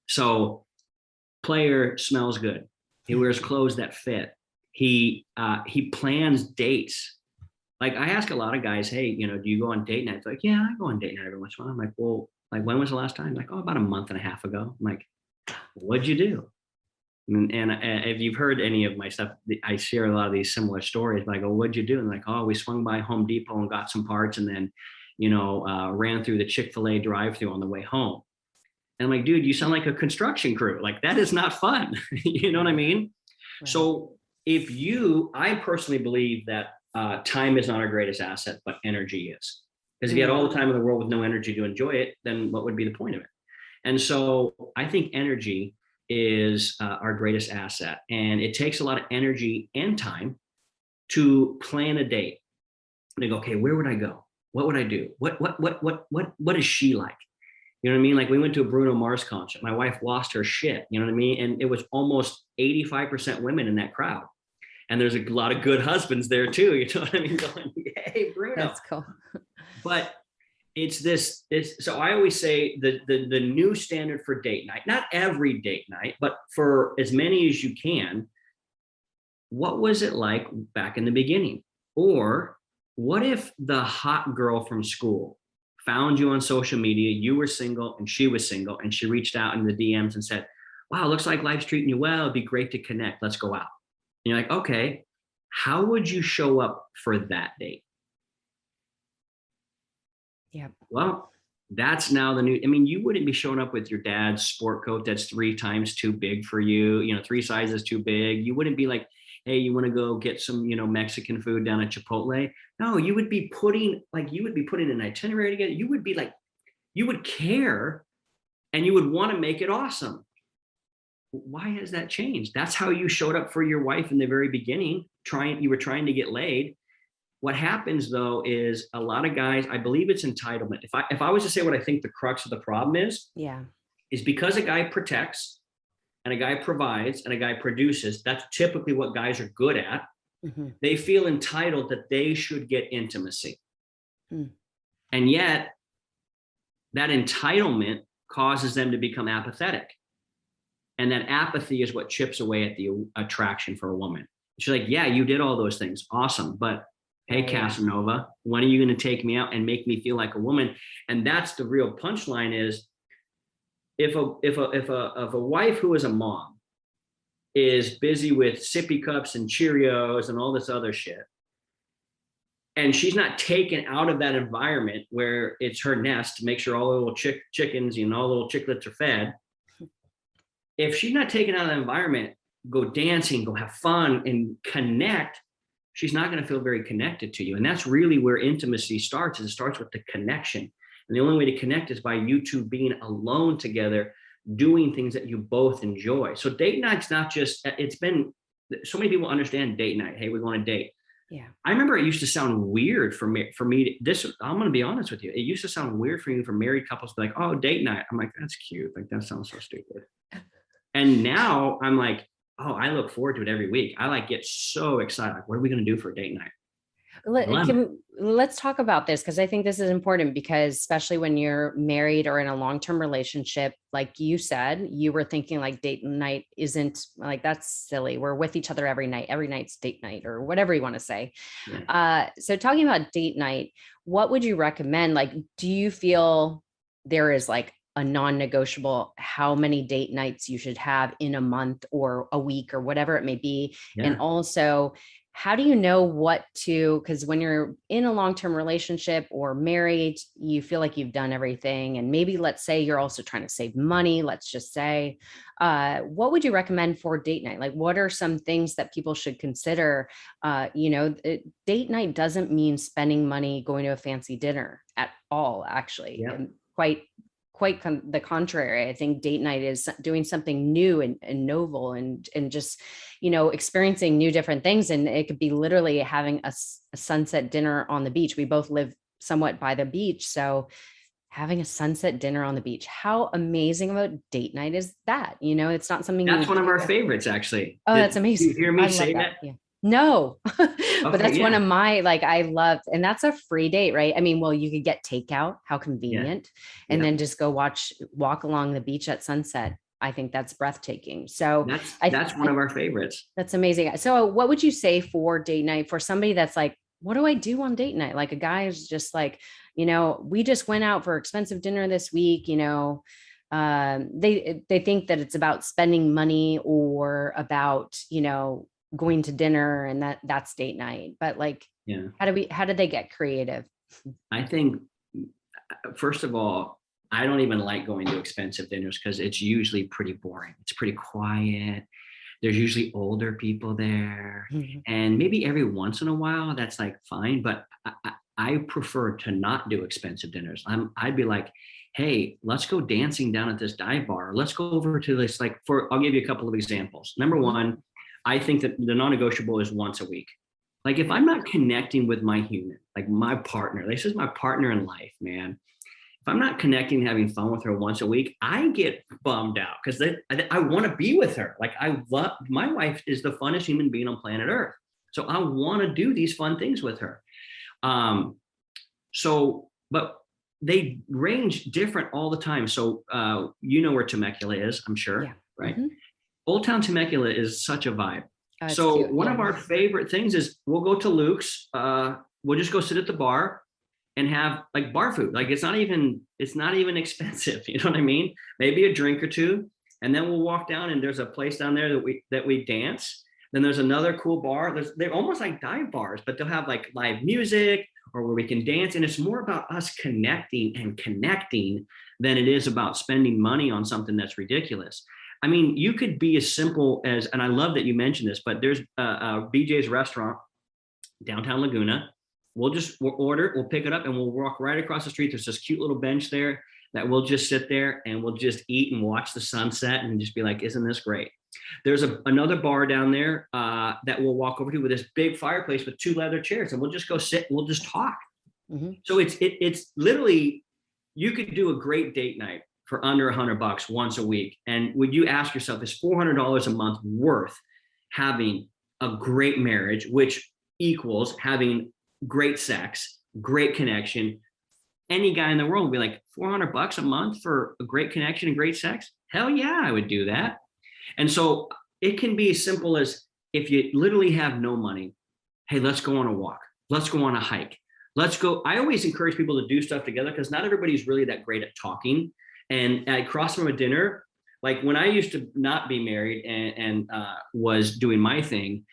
So, player smells good. He wears clothes that fit. He plans dates. Like, I ask a lot of guys, hey, do you go on date nights? Like, yeah, I go on date night every once in a while. I'm like, well, like, when was the last time? Like, oh, about a month and a half ago. I'm like, what'd you do? And if you've heard any of my stuff, I share a lot of these similar stories. But I go, what'd you do? And like, oh, we swung by Home Depot and got some parts, and then, ran through the Chick-fil-A drive-thru on the way home. And I'm like, dude, you sound like a construction crew. Like, that is not fun. You know what I mean? Right. So I personally believe that time is not our greatest asset, but energy is. Because if you had all the time in the world with no energy to enjoy it, then what would be the point of it? And so I think energy is our greatest asset. And it takes a lot of energy and time to plan a date. And they go, okay, where would I go? What would I do? What is she like? You know what I mean? Like, we went to a Bruno Mars concert. My wife lost her shit. You know what I mean? And it was almost 85% women in that crowd. And there's a lot of good husbands there too. You know what I mean? Going, hey, Bruno. That's cool. But so I always say the new standard for date night, not every date night, but for as many as you can, what was it like back in the beginning? Or what if the hot girl from school found you on social media, you were single and she was single, and she reached out in the DMs and said, wow, looks like life's treating you well. It'd be great to connect. Let's go out. And you're like, okay, how would you show up for that date? Yeah. Well, that's now the new, you wouldn't be showing up with your dad's sport coat that's 3 times too big for you, 3 sizes too big. You wouldn't be like, hey, you want to go get some, Mexican food down at Chipotle? No, you would be putting an itinerary together. You would be like, you would care, and you would want to make it awesome. Why has that changed? That's how you showed up for your wife in the very beginning. You were trying to get laid. What happens though is a lot of guys, I believe it's entitlement. If I was to say what I think the crux of the problem is because a guy protects and a guy provides and a guy produces, that's typically what guys are good at. Mm-hmm. They feel entitled that they should get intimacy. Mm. And yet that entitlement causes them to become apathetic. And that apathy is what chips away at the attraction for a woman. She's like, yeah, you did all those things. Awesome. But hey, Casanova, when are you going to take me out and make me feel like a woman? And that's the real punchline is if a wife who is a mom is busy with sippy cups and Cheerios and all this other shit, and she's not taken out of that environment where it's her nest to make sure all the little chickens, you know, little chicklets are fed. If she's not taken out of that environment, go dancing, go have fun and connect, she's not going to feel very connected to you. And that's really where intimacy starts, is it starts with the connection. And the only way to connect is by you two being alone together, doing things that you both enjoy. So date night's not just, it's been, so many people understand date night. Hey, we're going to date. Yeah. I remember it used to sound weird for me. This, I'm going to be honest with you. It used to sound weird for me for married couples to be like, oh, date night. I'm like, that's cute. Like, that sounds so stupid. And now I'm like, oh, I look forward to it every week. I like get so excited. Like, what are we going to do for a date night? Let's talk about this, because I think this is important, because especially when you're married or in a long-term relationship, like you said, you were thinking like date night isn't like, that's silly. We're with each other every night. Every night's date night, or whatever you want to say. Yeah. So talking about date night, what would you recommend? Like, do you feel there is like a non-negotiable how many date nights you should have in a month or a week or whatever it may be? Yeah. And also, how do you know what to, because when you're in a long-term relationship or married, you feel like you've done everything. And maybe let's say you're also trying to save money. Let's just say, what would you recommend for date night? Like, what are some things that people should consider? Date night doesn't mean spending money, going to a fancy dinner at all, actually. Yeah. And quite the contrary. I think date night is doing something new and novel and just, experiencing new different things. And it could be literally having a sunset dinner on the beach. We both live somewhat by the beach. So having a sunset dinner on the beach, how amazing about date night is that? It's not something that's one of our favorites, actually. Oh, that's amazing. Did you hear me say that? Yeah. No, okay, but that's one of my, like, I love, and that's a free date, right? I mean, well, you could get takeout, how convenient, and then just go walk along the beach at sunset. I think that's breathtaking. So that's one of our favorites. That's amazing. So what would you say for date night for somebody that's like, what do I do on date night? Like a guy who's just like, we just went out for expensive dinner this week, they think that it's about spending money or about, going to dinner, and that's date night. But like, how do they get creative? I think, first of all, I don't even like going to expensive dinners because it's usually pretty boring. It's pretty quiet. There's usually older people there. Mm-hmm. And maybe every once in a while that's like fine, but I prefer to not do expensive dinners. I'd be like, hey, let's go dancing down at this dive bar. Let's go over to this, I'll give you a couple of examples. Number one, I think that the non-negotiable is once a week. Like, if I'm not connecting with my human, like my partner, this is my partner in life, man. If I'm not connecting, having fun with her once a week, I get bummed out because I want to be with her. Like, my wife is the funnest human being on planet Earth. So I want to do these fun things with her. But they range different all the time. So, where Temecula is, I'm sure, right? Mm-hmm. Old Town Temecula is such a vibe. So cute. One of our favorite things is we'll go to Luke's. We'll just go sit at the bar and have like bar food. Like, it's not even expensive. You know what I mean? Maybe a drink or two. And then we'll walk down and there's a place down there that we dance. Then there's another cool bar. They're almost like dive bars, but they'll have like live music or where we can dance. And it's more about us connecting than it is about spending money on something that's ridiculous. I mean, you could be as simple as, and I love that you mentioned this, but there's BJ's restaurant, downtown Laguna. We'll order, we'll pick it up, and we'll walk right across the street. There's this cute little bench there that we'll just sit there and we'll just eat and watch the sunset and just be like, isn't this great? There's another bar down there that we'll walk over to with this big fireplace with 2 leather chairs, and we'll just go sit and we'll just talk. Mm-hmm. So it's literally, you could do a great date night for under $100 once a week. And would you ask yourself, is $400 a month worth having a great marriage, which equals having great sex, great connection? Any guy in the world would be like, $400 a month for a great connection and great sex? Hell yeah, I would do that. And so it can be as simple as, if you literally have no money, hey, let's go on a walk. Let's go on a hike. Let's go. I always encourage people to do stuff together because not everybody's really that great at talking. And across from a dinner, like when I used to not be married and was doing my thing,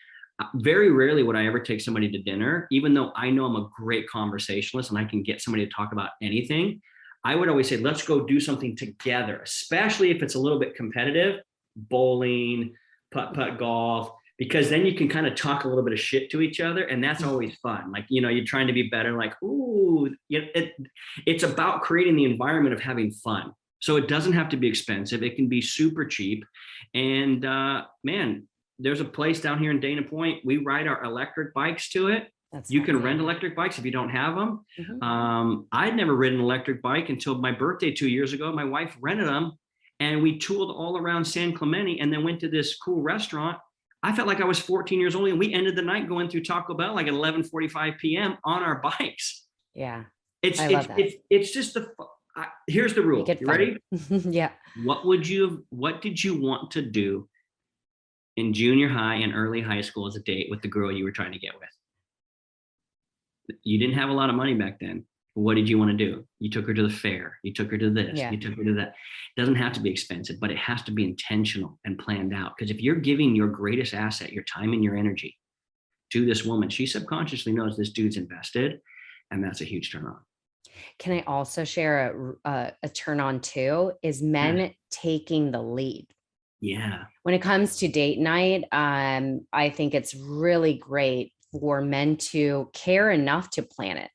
Very rarely would I ever take somebody to dinner, even though I know I'm a great conversationalist and I can get somebody to talk about anything. I would always say, let's go do something together, especially if it's a little bit competitive, bowling, putt golf, because then you can kind of talk a little bit of shit to each other. And that's always fun. Like, you're trying to be better. Like, ooh, it's about creating the environment of having fun. So it doesn't have to be expensive. It can be super cheap. And man, there's a place down here in Dana Point. We ride our electric bikes to it. You can rent electric bikes if you don't have them. Mm-hmm. I'd never ridden an electric bike until my birthday 2 years ago. My wife rented them and we tooled all around San Clemente and then went to this cool restaurant. I felt like I was 14 years old and we ended the night going through Taco Bell like at 11:45 p.m. on our bikes. Yeah. It's just here's the rule. You ready? Yeah. What did you want to do in junior high and early high school as a date with the girl you were trying to get with? You didn't have a lot of money back then. What did you want to do? You took her to the fair. You took her to this. Yeah. You took her to that. It doesn't have to be expensive, but it has to be intentional and planned out. Because if you're giving your greatest asset, your time and your energy to this woman, she subconsciously knows this dude's invested, and that's a huge turn on. Can I also share a turn on too? Is men taking the lead. Yeah. When it comes to date night, I think it's really great for men to care enough to plan it.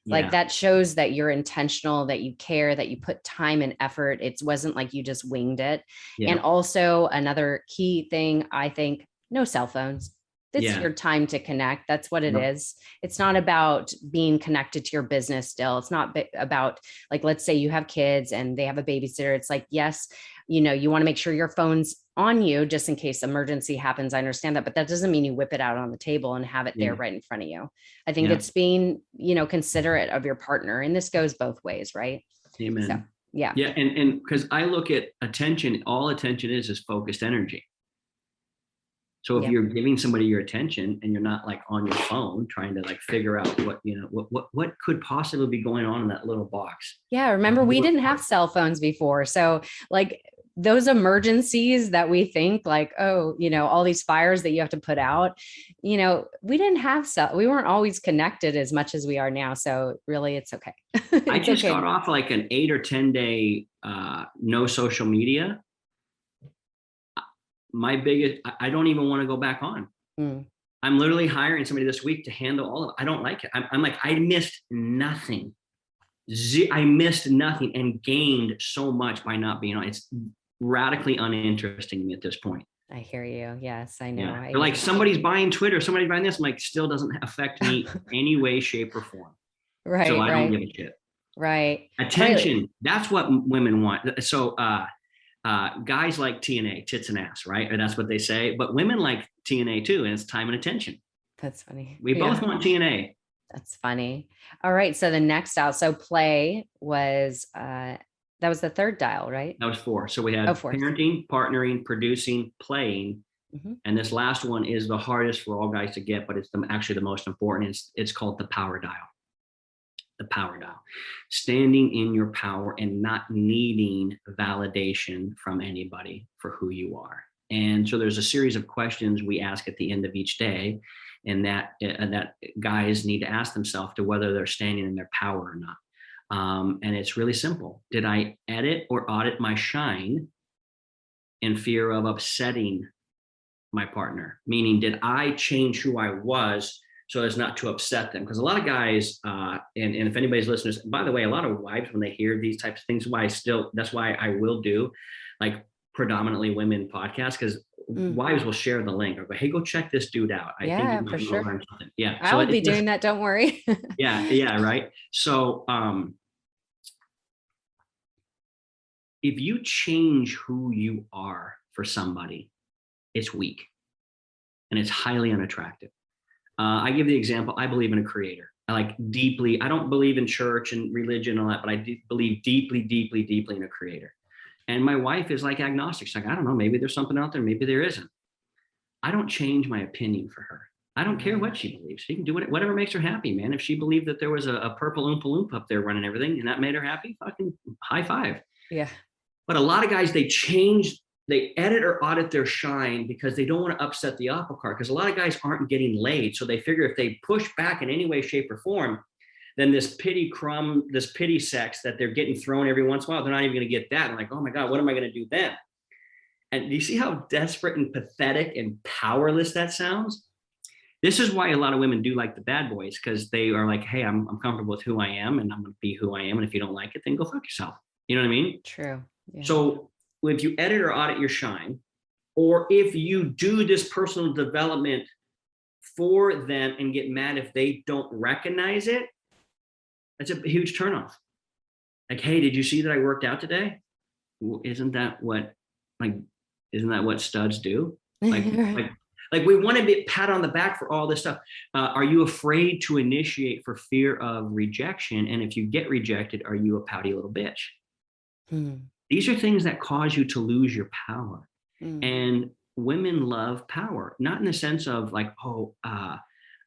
Like that shows that you're intentional, that you care, that you put time and effort. It wasn't like you just winged it. Yeah. And also another key thing, I think, no cell phones. It's your time to connect. That's what it is. It's not about being connected to your business still. It's not about, like, let's say you have kids and they have a babysitter. It's like, yes, you want to make sure your phone's on you just in case emergency happens. I understand that, but that doesn't mean you whip it out on the table and have it there right in front of you. I think it's being, considerate of your partner. And this goes both ways, right? Amen. So, yeah. Yeah. And because I look at attention, all attention is focused energy. So if you're giving somebody your attention and you're not like on your phone trying to like figure out what could possibly be going on in that little box. Yeah. Remember, we didn't have cell phones before. So like those emergencies that we think like, oh, all these fires that you have to put out, we didn't have we weren't always connected as much as we are now. So really it's okay. I just got off like an 8 or 10 day no social media. I don't even want to go back on. I'm literally hiring somebody this week to handle all of it. I don't like it. I'm like, I missed nothing. I missed nothing and gained so much by not being on. It's radically uninteresting to me at this point. I hear you. Yes, I know. Yeah. They're like, somebody's buying Twitter, somebody's buying this. I'm like, still doesn't affect me any way, shape, or form. Right. So I don't give a shit. Right. Attention. That's what women want. So guys like TNA, tits and ass, right? Or that's what they say. But women like TNA too, and it's time and attention. That's funny. We both want TNA. That's funny. All right. So the next dial, so play was, that was the third dial, right? That was 4. So we had parenting, partnering, producing, playing. Mm-hmm. And this last one is the hardest for all guys to get, but it's actually the most important. It's called the power dial. The power dial. Standing in your power and not needing validation from anybody for who you are. And so there's a series of questions we ask at the end of each day, and that guys need to ask themselves to whether they're standing in their power or not. And it's really simple. Did I edit or audit my shine in fear of upsetting my partner? Meaning, did I change who I was so as not to upset them? Because a lot of guys, and if anybody's listeners, by the way, a lot of wives, when they hear these types of things, that's why I will do like predominantly women podcasts, because wives will share the link or go, hey, go check this dude out. I think you might learn something. Yeah. I will be doing that. Don't worry. Yeah. Right. So, if you change who you are for somebody, it's weak and it's highly unattractive. I give the example, I believe in a creator. I don't believe in church and religion and all that, but I believe deeply, deeply, deeply in a creator. And my wife is like agnostic. She's like, I don't know, maybe there's something out there, maybe there isn't. I don't change my opinion for her. I don't care what she believes. She can do whatever makes her happy, man. If she believed that there was a purple Oompa Loompa up there running everything and that made her happy, fucking high five. Yeah. But a lot of guys, they change they edit or audit their shine because they don't want to upset the apple cart. Because a lot of guys aren't getting laid. So they figure if they push back in any way, shape, or form, then this pity sex that they're getting thrown every once in a while, they're not even going to get that. And like, oh my God, what am I going to do then? And do you see how desperate and pathetic and powerless that sounds? This is why a lot of women do like the bad boys, because they are like, hey, I'm comfortable with who I am and I'm going to be who I am. And if you don't like it, then go fuck yourself. You know what I mean? True. Yeah. So if you edit or audit your shine, or if you do this personal development for them and get mad if they don't recognize it, that's a huge turnoff. Like, hey, did you see that I worked out today? Well, isn't that what studs do? Like we want to be pat on the back for all this stuff. Are you afraid to initiate for fear of rejection? And if you get rejected, are you a pouty little bitch? These are things that cause you to lose your power. And women love power, not in the sense of like,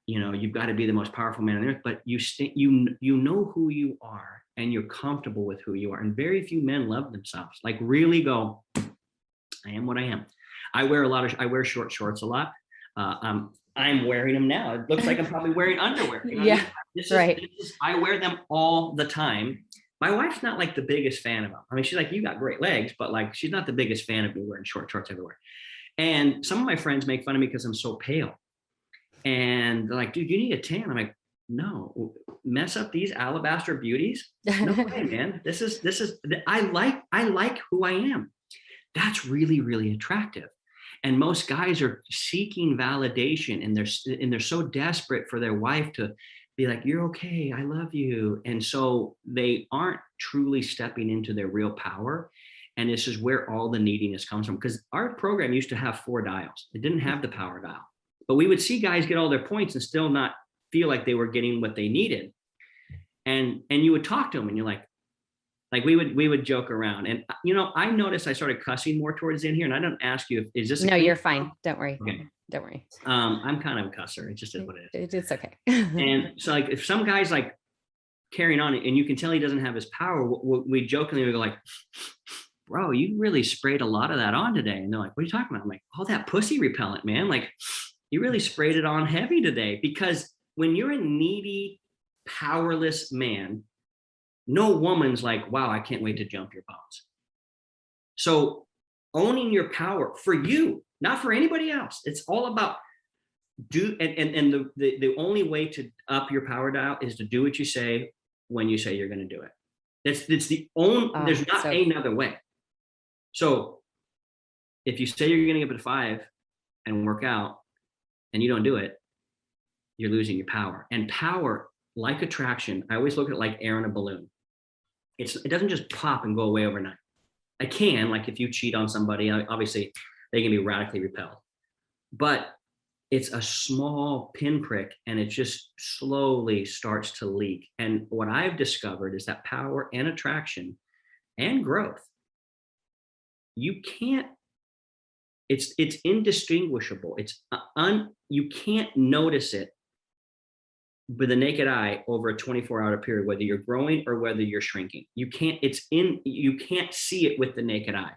you've got to be the most powerful man on earth, but you know who you are and you're comfortable with who you are. And very few men love themselves, like really go, I am what I am. I wear short shorts a lot. I'm wearing them now. It looks like I'm probably wearing underwear. You know yeah. Right. I wear them all the time. My wife's not like the biggest fan of them. I mean, she's like, you got great legs, but like, she's not the biggest fan of me wearing short shorts everywhere. And some of my friends make fun of me because I'm so pale. And they're like, dude, you need a tan. I'm like, no, mess up these alabaster beauties. No way, man. I like who I am. That's really, really attractive. And most guys are seeking validation, and they're so desperate for their wife to be like, you're okay, I love you. And so they aren't truly stepping into their real power. And this is where all the neediness comes from. Because our program used to have 4 dials. It didn't have the power dial. But we would see guys get all their points and still not feel like they were getting what they needed. And you would talk to them and you're like we would joke around. And, I noticed I started cussing more towards the end here. And I don't ask you, is this? No, you're fine. Don't worry. Okay. Don't worry. I'm kind of a cusser. It just is what it is. It's okay. And so like, if some guy's like carrying on and you can tell he doesn't have his power, we jokingly would go like, bro, you really sprayed a lot of that on today. And they're like, what are you talking about? I'm like, oh, that pussy repellent, man. Like you really sprayed it on heavy today. Because when you're a needy, powerless man, no woman's like, wow, I can't wait to jump your bones. So owning your power for you, not for anybody else. It's all about the only way to up your power dial is to do what you say when you say you're going to do it. It's the only, there's not another way. So if you say you're going to get up at 5 and work out and you don't do it, you're losing your power. And power, like attraction, I always look at it like air in a balloon. It doesn't just pop and go away overnight. I can, like if you cheat on somebody, obviously they can be radically repelled. But it's a small pinprick and it just slowly starts to leak. And what I've discovered is that power and attraction and growth, you can't, it's indistinguishable. You can't notice it with the naked eye over a 24-hour period, whether you're growing or whether you're shrinking. You can't see it with the naked eye.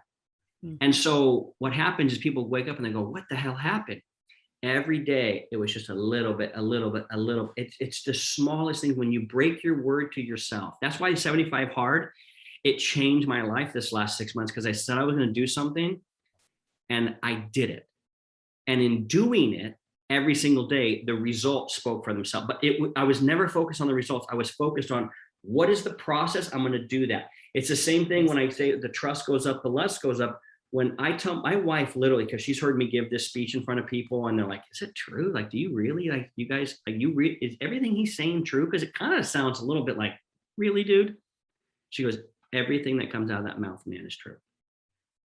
And so what happens is people wake up and they go, what the hell happened? Every day, it was just a little bit. It's the smallest thing when you break your word to yourself. That's why 75 hard, it changed my life this last 6 months, because I said I was going to do something and I did it. And in doing it, every single day, the results spoke for themselves. But I was never focused on the results. I was focused on what is the process? I'm going to do that. It's the same thing when I say the trust goes up, the lust goes up. When I tell my wife, literally, because she's heard me give this speech in front of people and they're like, is it true? Like, do you really, like, you guys, like, is everything he's saying true? Because it kind of sounds a little bit like, really, dude? She goes, everything that comes out of that mouth, man, is true.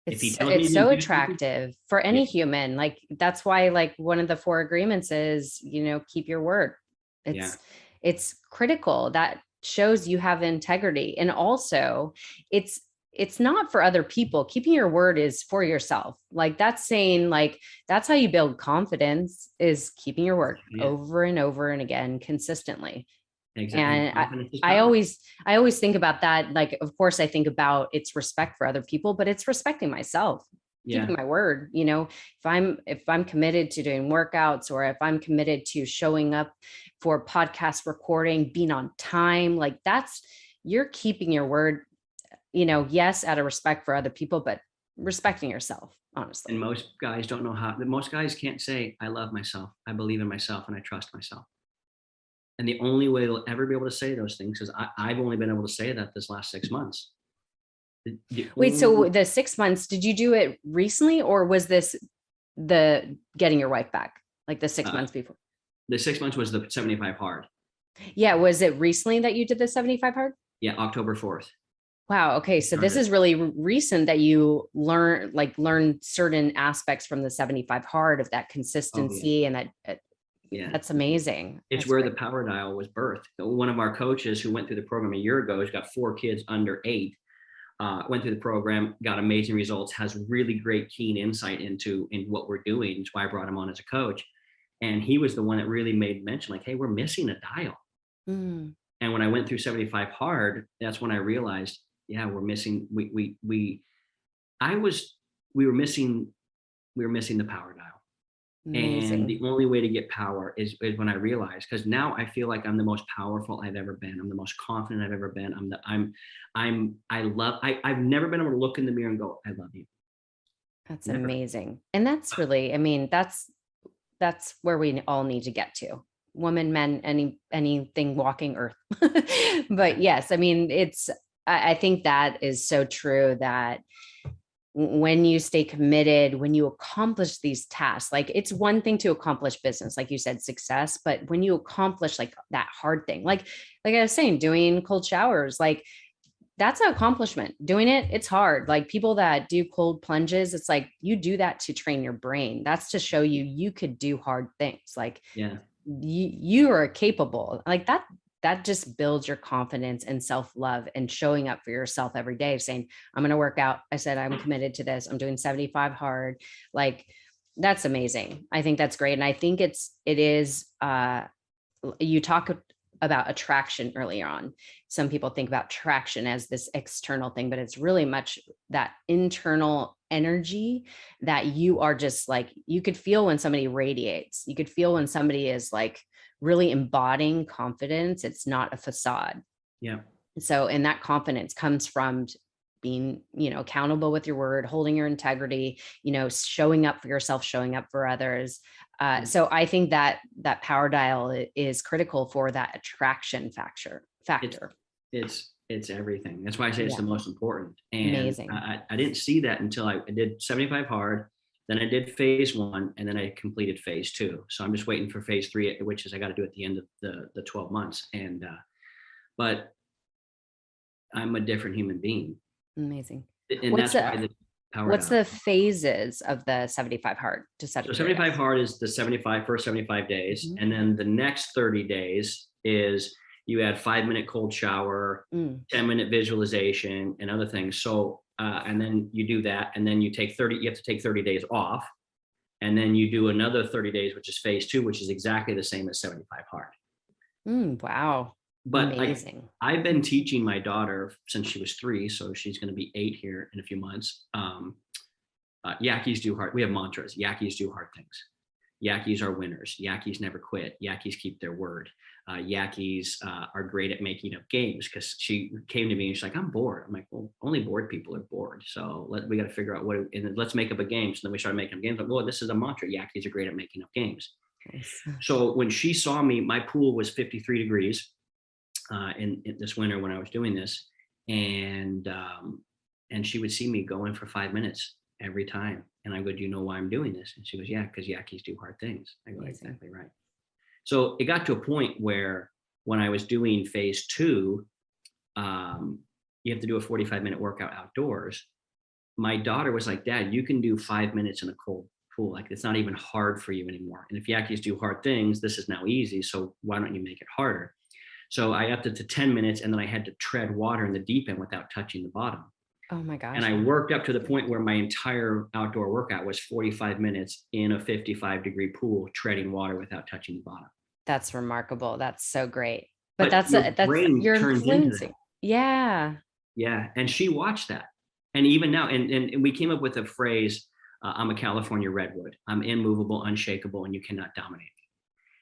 It's so attractive for any human. Like, that's why, like, one of the 4 agreements is, keep your word. It's critical. That shows you have integrity. And also it's not for other people. Keeping your word is for yourself. Like, that's saying, like, that's how you build confidence, is keeping your word over and over and again, consistently. Exactly. And I always think about that. Like, of course I think about it's respect for other people, but it's respecting myself. keeping my word. If I'm committed to doing workouts, or if I'm committed to showing up for podcast recording, being on time, like you're keeping your word, yes, out of respect for other people, but respecting yourself, honestly. And most guys don't know how. Most guys can't say, I love myself, I believe in myself, and I trust myself. And the only way they'll ever be able to say those things is I've only been able to say that this last 6 months. Wait, so the 6 months, did you do it recently, or was this the getting your wife back, like the 6 months before? The 6 months was the 75 hard. Yeah. Was it recently that you did the 75 hard? Yeah, October 4th. Wow. Okay. So this is really recent that you learn certain aspects from the 75 hard, of that consistency. And that, that's amazing. It's where the power dial was birthed. One of our coaches who went through the program a year ago, who's got 4 kids under 8, went through the program, got amazing results, has really great, keen insight in what we're doing. That's why I brought him on as a coach. And he was the one that really made mention, like, hey, we're missing a dial. And when I went through 75 hard, that's when I realized, yeah, we're missing, we were missing the power dial. Amazing. And the only way to get power is when I realized, because now I feel like I'm the most powerful I've ever been. I'm the most confident I've ever been. I've never been able to look in the mirror and go, I love you. That's never. Amazing. And that's really, I mean, that's where we all need to get to. Women, men, anything walking earth. But yes, I mean, I think that is so true, that when you stay committed, when you accomplish these tasks, like, it's one thing to accomplish business, like you said, success, but when you accomplish like that hard thing, like I was saying, doing cold showers, like, that's an accomplishment. Doing it, it's hard. Like, people that do cold plunges, it's like, you do that to train your brain. That's to show you could do hard things. Like, you are capable, like that just builds your confidence and self-love, and showing up for yourself every day, saying, I'm going to work out. I said, I'm committed to this. I'm doing 75 hard. Like, that's amazing. I think that's great. And I think it is, you talk about attraction earlier on. Some people think about traction as this external thing, but it's really much that internal energy that you are just like, you could feel when somebody radiates. You could feel when somebody is like really embodying confidence. It's not a facade. Yeah. So, and that confidence comes from being, accountable with your word, holding your integrity, showing up for yourself, showing up for others. So I think that power dial is critical for that attraction factor. It's everything. That's why I say it's the most important. And amazing. I didn't see that until I did 75 hard. Then I did phase 1, and then I completed phase 2. So I'm just waiting for phase 3, which is I got to do at the end of the 12 months. And, but I'm a different human being. Amazing. And what's the phases of the 75 hard to 75? So 75 hard is the first 75 days. Mm-hmm. And then the next 30 days is you add 5-minute cold shower, 10-minute visualization, and other things. So, and then you do that, and then you have to take 30 days off. And then you do another 30 days, which is phase 2, which is exactly the same as 75 hard. Wow. But I've been teaching my daughter since she was 3, so she's going to be 8 here in a few months. Yackeys do hard. We have mantras. Yackeys do hard things. Yackeys are winners. Yackeys never quit. Yackeys keep their word. Yackeys are great at making up games, because she came to me and she's like, I'm bored. I'm like, well, only bored people are bored. So we got to figure out and let's make up a game. So then we started making up games. Like, well, this is a mantra. Yackeys are great at making up games. Nice. So when she saw me, my pool was 53 degrees. In this winter when I was doing this, and she would see me go in for 5 minutes every time, and I go, do you know why I'm doing this? And she goes, yeah, because Yackeys do hard things. I go, exactly right. So it got to a point where when I was doing phase 2, you have to do a 45-minute workout outdoors. My daughter was like, Dad, you can do 5 minutes in a cold pool. Like, it's not even hard for you anymore. And if Yackeys do hard things, this is now easy. So why don't you make it harder? So I upped it to 10 minutes, and then I had to tread water in the deep end without touching the bottom. Oh my gosh. And I worked up to the point where my entire outdoor workout was 45 minutes in a 55-degree pool, treading water without touching the bottom. That's remarkable. That's so great. But that's you're influencing. Yeah. Yeah. And she watched that. And even now, and we came up with a phrase, I'm a California redwood. I'm immovable, unshakable, and you cannot dominate me.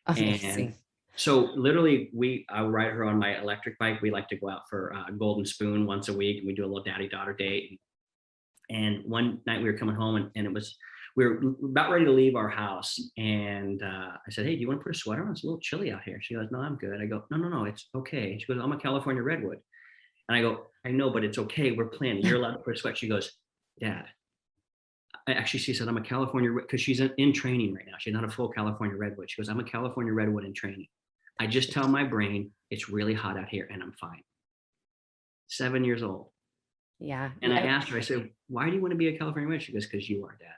And Amazing. so literally I ride her on my electric bike. We like to go out for Golden Spoon once a week, and we do a little daddy-daughter date. And one night we were coming home, and we were about ready to leave our house. And I said, hey, do you want to put a sweater on? It's a little chilly out here. She goes, no, I'm good. I go, no, it's okay. She goes, I'm a California redwood. And I go, I know, but it's okay. We're planning. You're allowed to put a sweat. She goes, Dad. She said, I'm a California, because she's in training right now. She's not a full California redwood. She goes, I'm a California redwood in training. I just tell my brain it's really hot out here and I'm fine. 7 years old. Yeah. And I asked her, I said, why do you want to be a California redwood? She goes, because you are, Dad.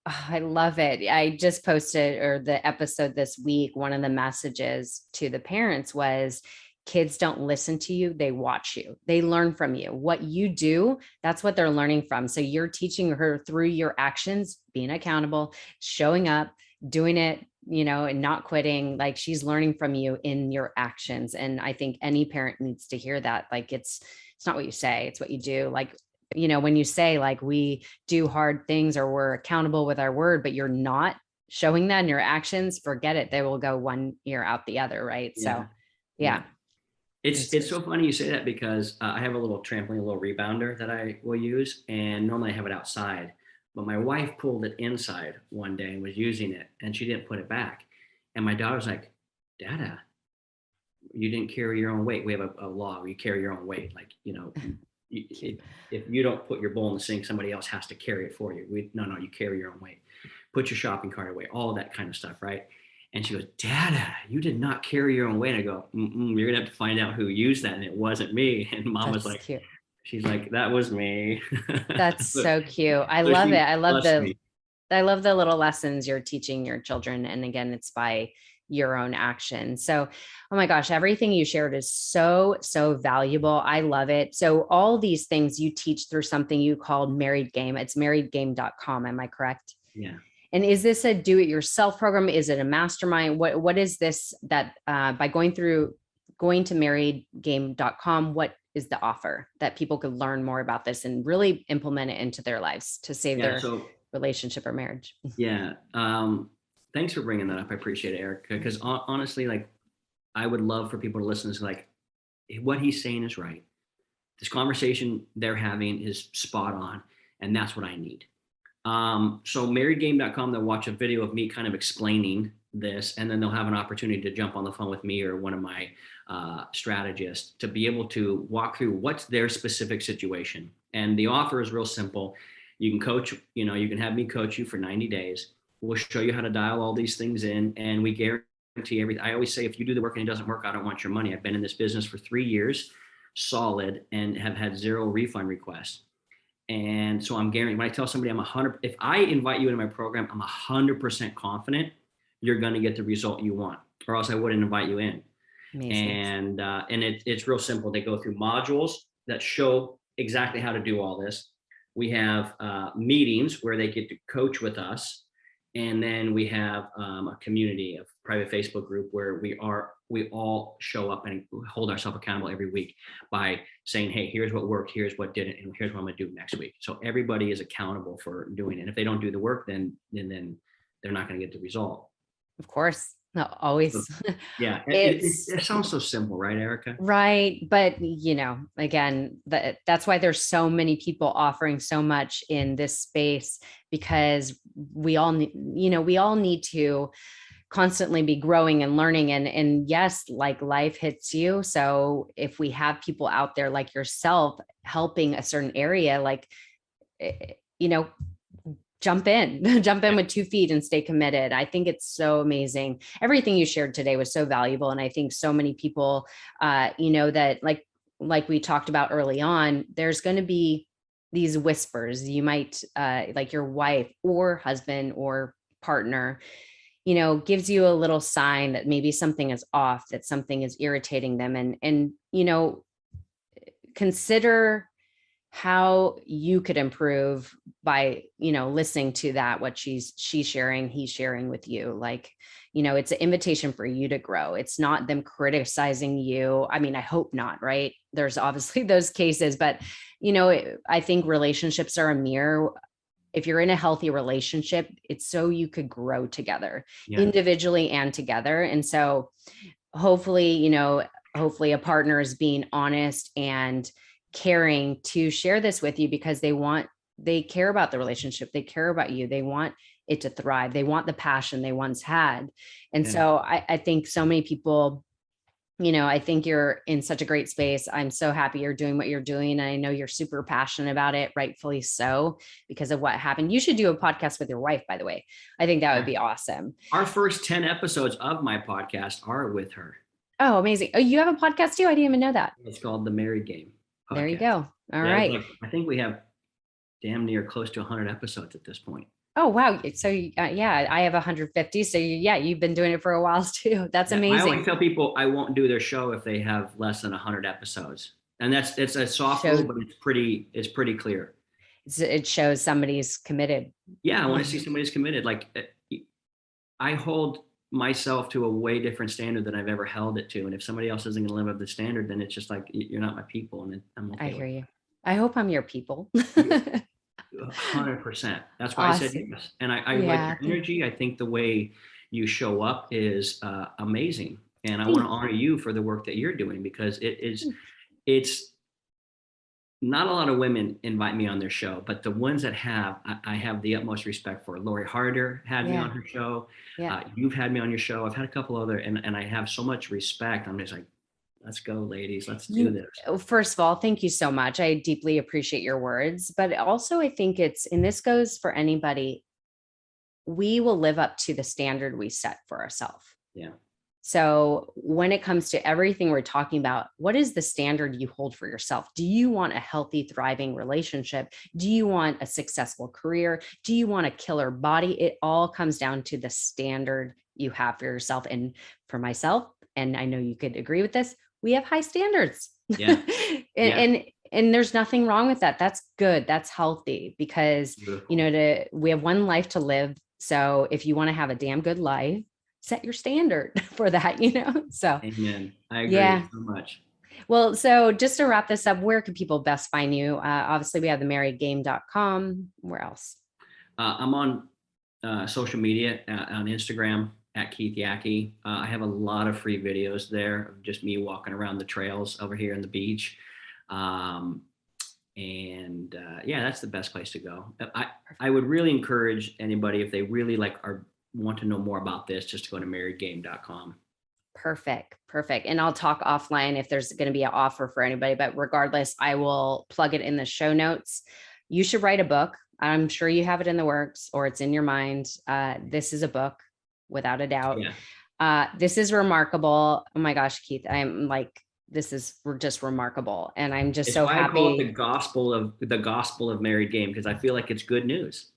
Oh, I love it. I just posted, or the episode this week, one of the messages to the parents was, kids don't listen to you. They watch you. They learn from you. What you do, that's what they're learning from. So you're teaching her through your actions, being accountable, showing up, doing it, and not quitting. Like, she's learning from you in your actions. And I think any parent needs to hear that. Like, it's not what you say, it's what you do. Like, when you say, like, we do hard things or we're accountable with our word, but you're not showing that in your actions, forget it. They will go one ear out the other. Right. Yeah. So yeah. It's so funny you say that, because I have a little trampoline, a little rebounder that I will use, and normally I have it outside, but my wife pulled it inside one day and was using it, and she didn't put it back. And my daughter's like, Dada, you didn't carry your own weight. We have a law where you carry your own weight. Like, if you don't put your bowl in the sink, somebody else has to carry it for you. No, you carry your own weight. Put your shopping cart away, all that kind of stuff, right? And she goes, Dada, you did not carry your own weight. And I go, you're going to have to find out who used that. And it wasn't me. And Mom was like, cute. She's like, that was me. That's so cute. I love it. I love the little lessons you're teaching your children. And again, it's by your own action. So, oh my gosh, everything you shared is so, so valuable. I love it. So all these things you teach through something you called Married Game. It's marriedgame.com. Am I correct? Yeah. And is this a do-it-yourself program? Is it a mastermind? What is this that by going to marriedgame.com, what is the offer that people could learn more about this and really implement it into their lives to save their relationship or marriage? Yeah. Thanks for bringing that up. I appreciate it, Erica, because honestly, like, I would love for people to listen to, like, what he's saying is right. This conversation they're having is spot on, and that's what I need. So marriedgame.com, they'll watch a video of me kind of explaining this, and then they'll have an opportunity to jump on the phone with me or one of my strategists to be able to walk through what's their specific situation. And the offer is real simple. You can coach, you can have me coach you for 90 days. We'll show you how to dial all these things in, and we guarantee everything. I always say, if you do the work and it doesn't work, I don't want your money. I've been in this business for 3 years, solid, and have had 0 refund requests. And so I'm guaranteed, when I tell somebody if I invite you into my program, I'm 100% confident you're going to get the result you want, or else I wouldn't invite you in. Amazing. And it's real simple. They go through modules that show exactly how to do all this. We have meetings where they get to coach with us. And then we have a community, a private Facebook group where we all show up and hold ourselves accountable every week by saying, hey, here's what worked, here's what didn't, and here's what I'm going to do next week. So everybody is accountable for doing it. And if they don't do the work, then they're not going to get the result. Of course. No, always. So, yeah. It sounds so simple, right, Erica? Right. But, again, that's why there's so many people offering so much in this space, because we all need to constantly be growing and learning. And yes, like, life hits you. So if we have people out there like yourself helping a certain area, like, jump in with 2 feet and stay committed. I think it's so amazing. Everything you shared today was so valuable. And I think so many people, that like we talked about early on, there's going to be these whispers. You might, like your wife or husband or partner, gives you a little sign that maybe something is off, that something is irritating them. And consider how you could improve by, listening to that, what she's sharing, he's sharing with you. Like, it's an invitation for you to grow. It's not them criticizing you. I mean, I hope not, right? There's obviously those cases, but I think relationships are a mirror. If you're in a healthy relationship, it's so you could grow together, individually and together. And so hopefully, hopefully a partner is being honest and caring to share this with you, because they care about the relationship. They care about you. They want it to thrive. They want the passion they once had. And so I think so many people, I think you're in such a great space. I'm so happy you're doing what you're doing. And I know you're super passionate about it, rightfully so, because of what happened. You should do a podcast with your wife, by the way. I think that would be awesome. Our first 10 episodes of my podcast are with her. Oh, amazing. Oh, you have a podcast too? I didn't even know that. It's called The Married Game podcast. There you go. All right. I think we have damn near close to 100 episodes at this point. Oh, wow. So I have 150. So you've been doing it for a while too. That's amazing. I always tell people I won't do their show if they have less than 100 episodes. And it's a soft rule, but it's pretty clear. It shows somebody's committed. Yeah. I want to see somebody's committed. Like, I hold myself to a way different standard than I've ever held it to. And if somebody else isn't going to live up the standard, then it's just like, you're not my people. And I'm okay. I hear you. I hope I'm your people. 100%. That's why Awesome. I said yes. And I like your energy. I think the way you show up is amazing. And I want to honor you for the work that you're doing, because it's not a lot of women invite me on their show, but the ones that have, I have the utmost respect for. Lori Harder had me on her show. You've had me on your show. I've had a couple other, and I have so much respect. I'm just like, let's go, ladies. Let's do this. First of all, thank you so much. I deeply appreciate your words, but also I think and this goes for anybody, we will live up to the standard we set for ourselves. Yeah. So when it comes to everything we're talking about, what is the standard you hold for yourself? Do you want a healthy, thriving relationship? Do you want a successful career? Do you want a killer body? It all comes down to the standard you have for yourself. And for myself, and I know you could agree with this, we have high standards. Yeah. And there's nothing wrong with that. That's good. That's healthy, because, we have one life to live. So if you want to have a damn good life, set your standard for that, so. Amen. I agree so much. Well, so just to wrap this up, where can people best find you? Obviously we have themarriedgame.com. Where else? I'm on social media on Instagram at Keith Yackey. I have a lot of free videos there of just me walking around the trails over here on the beach. That's the best place to go. I would really encourage anybody, if they really want to know more about this, just to go to marriedgame.com. Perfect. And I'll talk offline if there's going to be an offer for anybody, but regardless, I will plug it in the show notes. You should write a book. I'm sure you have it in the works, or it's in your mind. This is a book, without a doubt. Yeah. This is remarkable. Oh my gosh, Keith, I'm like, this is just remarkable. And I'm just so happy. I call it the gospel of Married Game, because I feel like it's good news.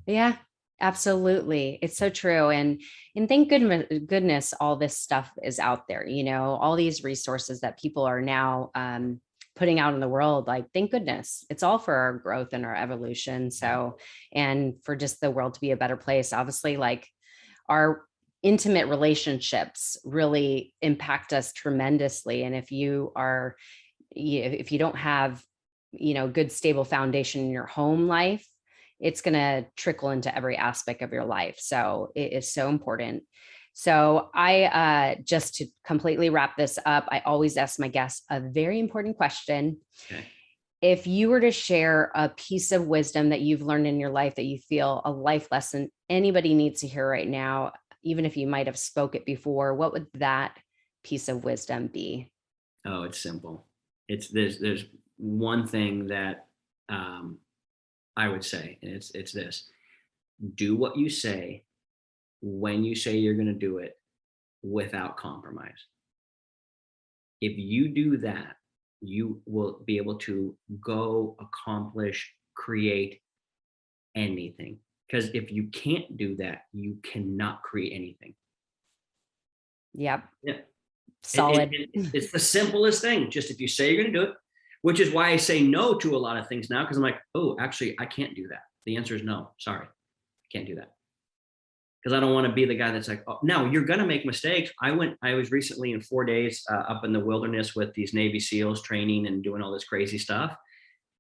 Yeah, absolutely. It's so true. And thank goodness all this stuff is out there, all these resources that people are now putting out in the world. Like, thank goodness, it's all for our growth and our evolution. So, and for just the world to be a better place. Obviously, like, our intimate relationships really impact us tremendously. And if you don't have, good, stable foundation in your home life, it's going to trickle into every aspect of your life. So it is so important. So just to completely wrap this up, I always ask my guests a very important question. Okay. If you were to share a piece of wisdom that you've learned in your life, that you feel a life lesson anybody needs to hear right now, even if you might have spoke it before, what would that piece of wisdom be? Oh, it's simple. There's one thing that I would say, and it's this: do what you say when you say you're going to do it, without compromise. If you do that, you will be able to go accomplish, create anything. Because if you can't do that, you cannot create anything. Yep. Yeah. Solid. It's the simplest thing. Just if you say you're going to do it, which is why I say no to a lot of things now. Cause I'm like, oh, actually I can't do that. The answer is no, sorry. I can't do that. Cause I don't want to be the guy that's like, oh, no, you're going to make mistakes. I was recently in 4 days up in the wilderness with these Navy SEALs training and doing all this crazy stuff.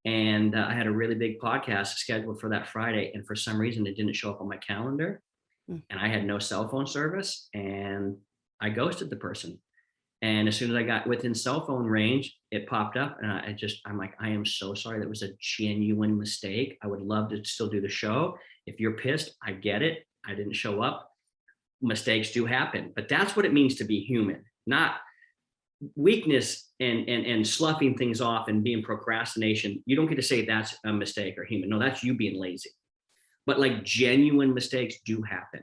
And I had a really big podcast scheduled for that Friday. And for some reason, it didn't show up on my calendar. And I had no cell phone service. And I ghosted the person. And as soon as I got within cell phone range, it popped up. And I'm like, I am so sorry. That was a genuine mistake. I would love to still do the show. If you're pissed, I get it. I didn't show up. Mistakes do happen. But that's what it means to be human, not weakness and sloughing things off and being procrastination. You don't get to say that's a mistake or human. No, that's you being lazy. But like genuine mistakes do happen.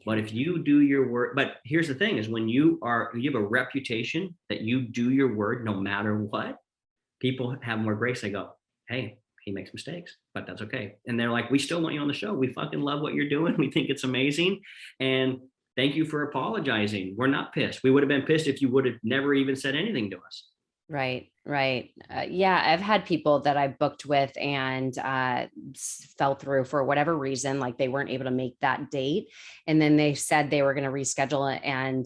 But if you do your work, but here's the thing is when you have a reputation that you do your word no matter what, people have more grace. They go, hey, he makes mistakes, but that's okay. And they're like, we still want you on the show. We fucking love what you're doing. We think it's amazing. And thank you for apologizing. We're not pissed. We would have been pissed if you would have never even said anything to us. Right. Yeah, I've had people that I booked with and fell through for whatever reason, like they weren't able to make that date. And then they said they were going to reschedule it. And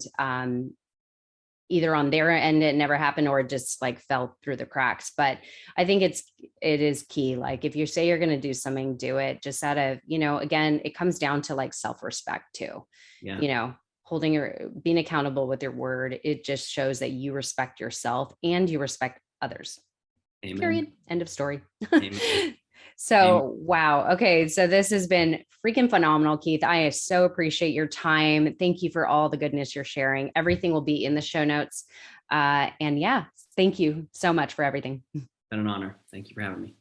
either on their end, it never happened or just like fell through the cracks. But I think it is key. Like if you say you're going to do something, do it just out of, again, it comes down to like self-respect too, being accountable with your word. It just shows that you respect yourself and you respect others. Amen. Period. End of story. Amen. So, Amen. Wow. Okay. So this has been freaking phenomenal, Keith. I so appreciate your time. Thank you for all the goodness you're sharing. Everything will be in the show notes. And yeah, thank you so much for everything. It's been an honor. Thank you for having me.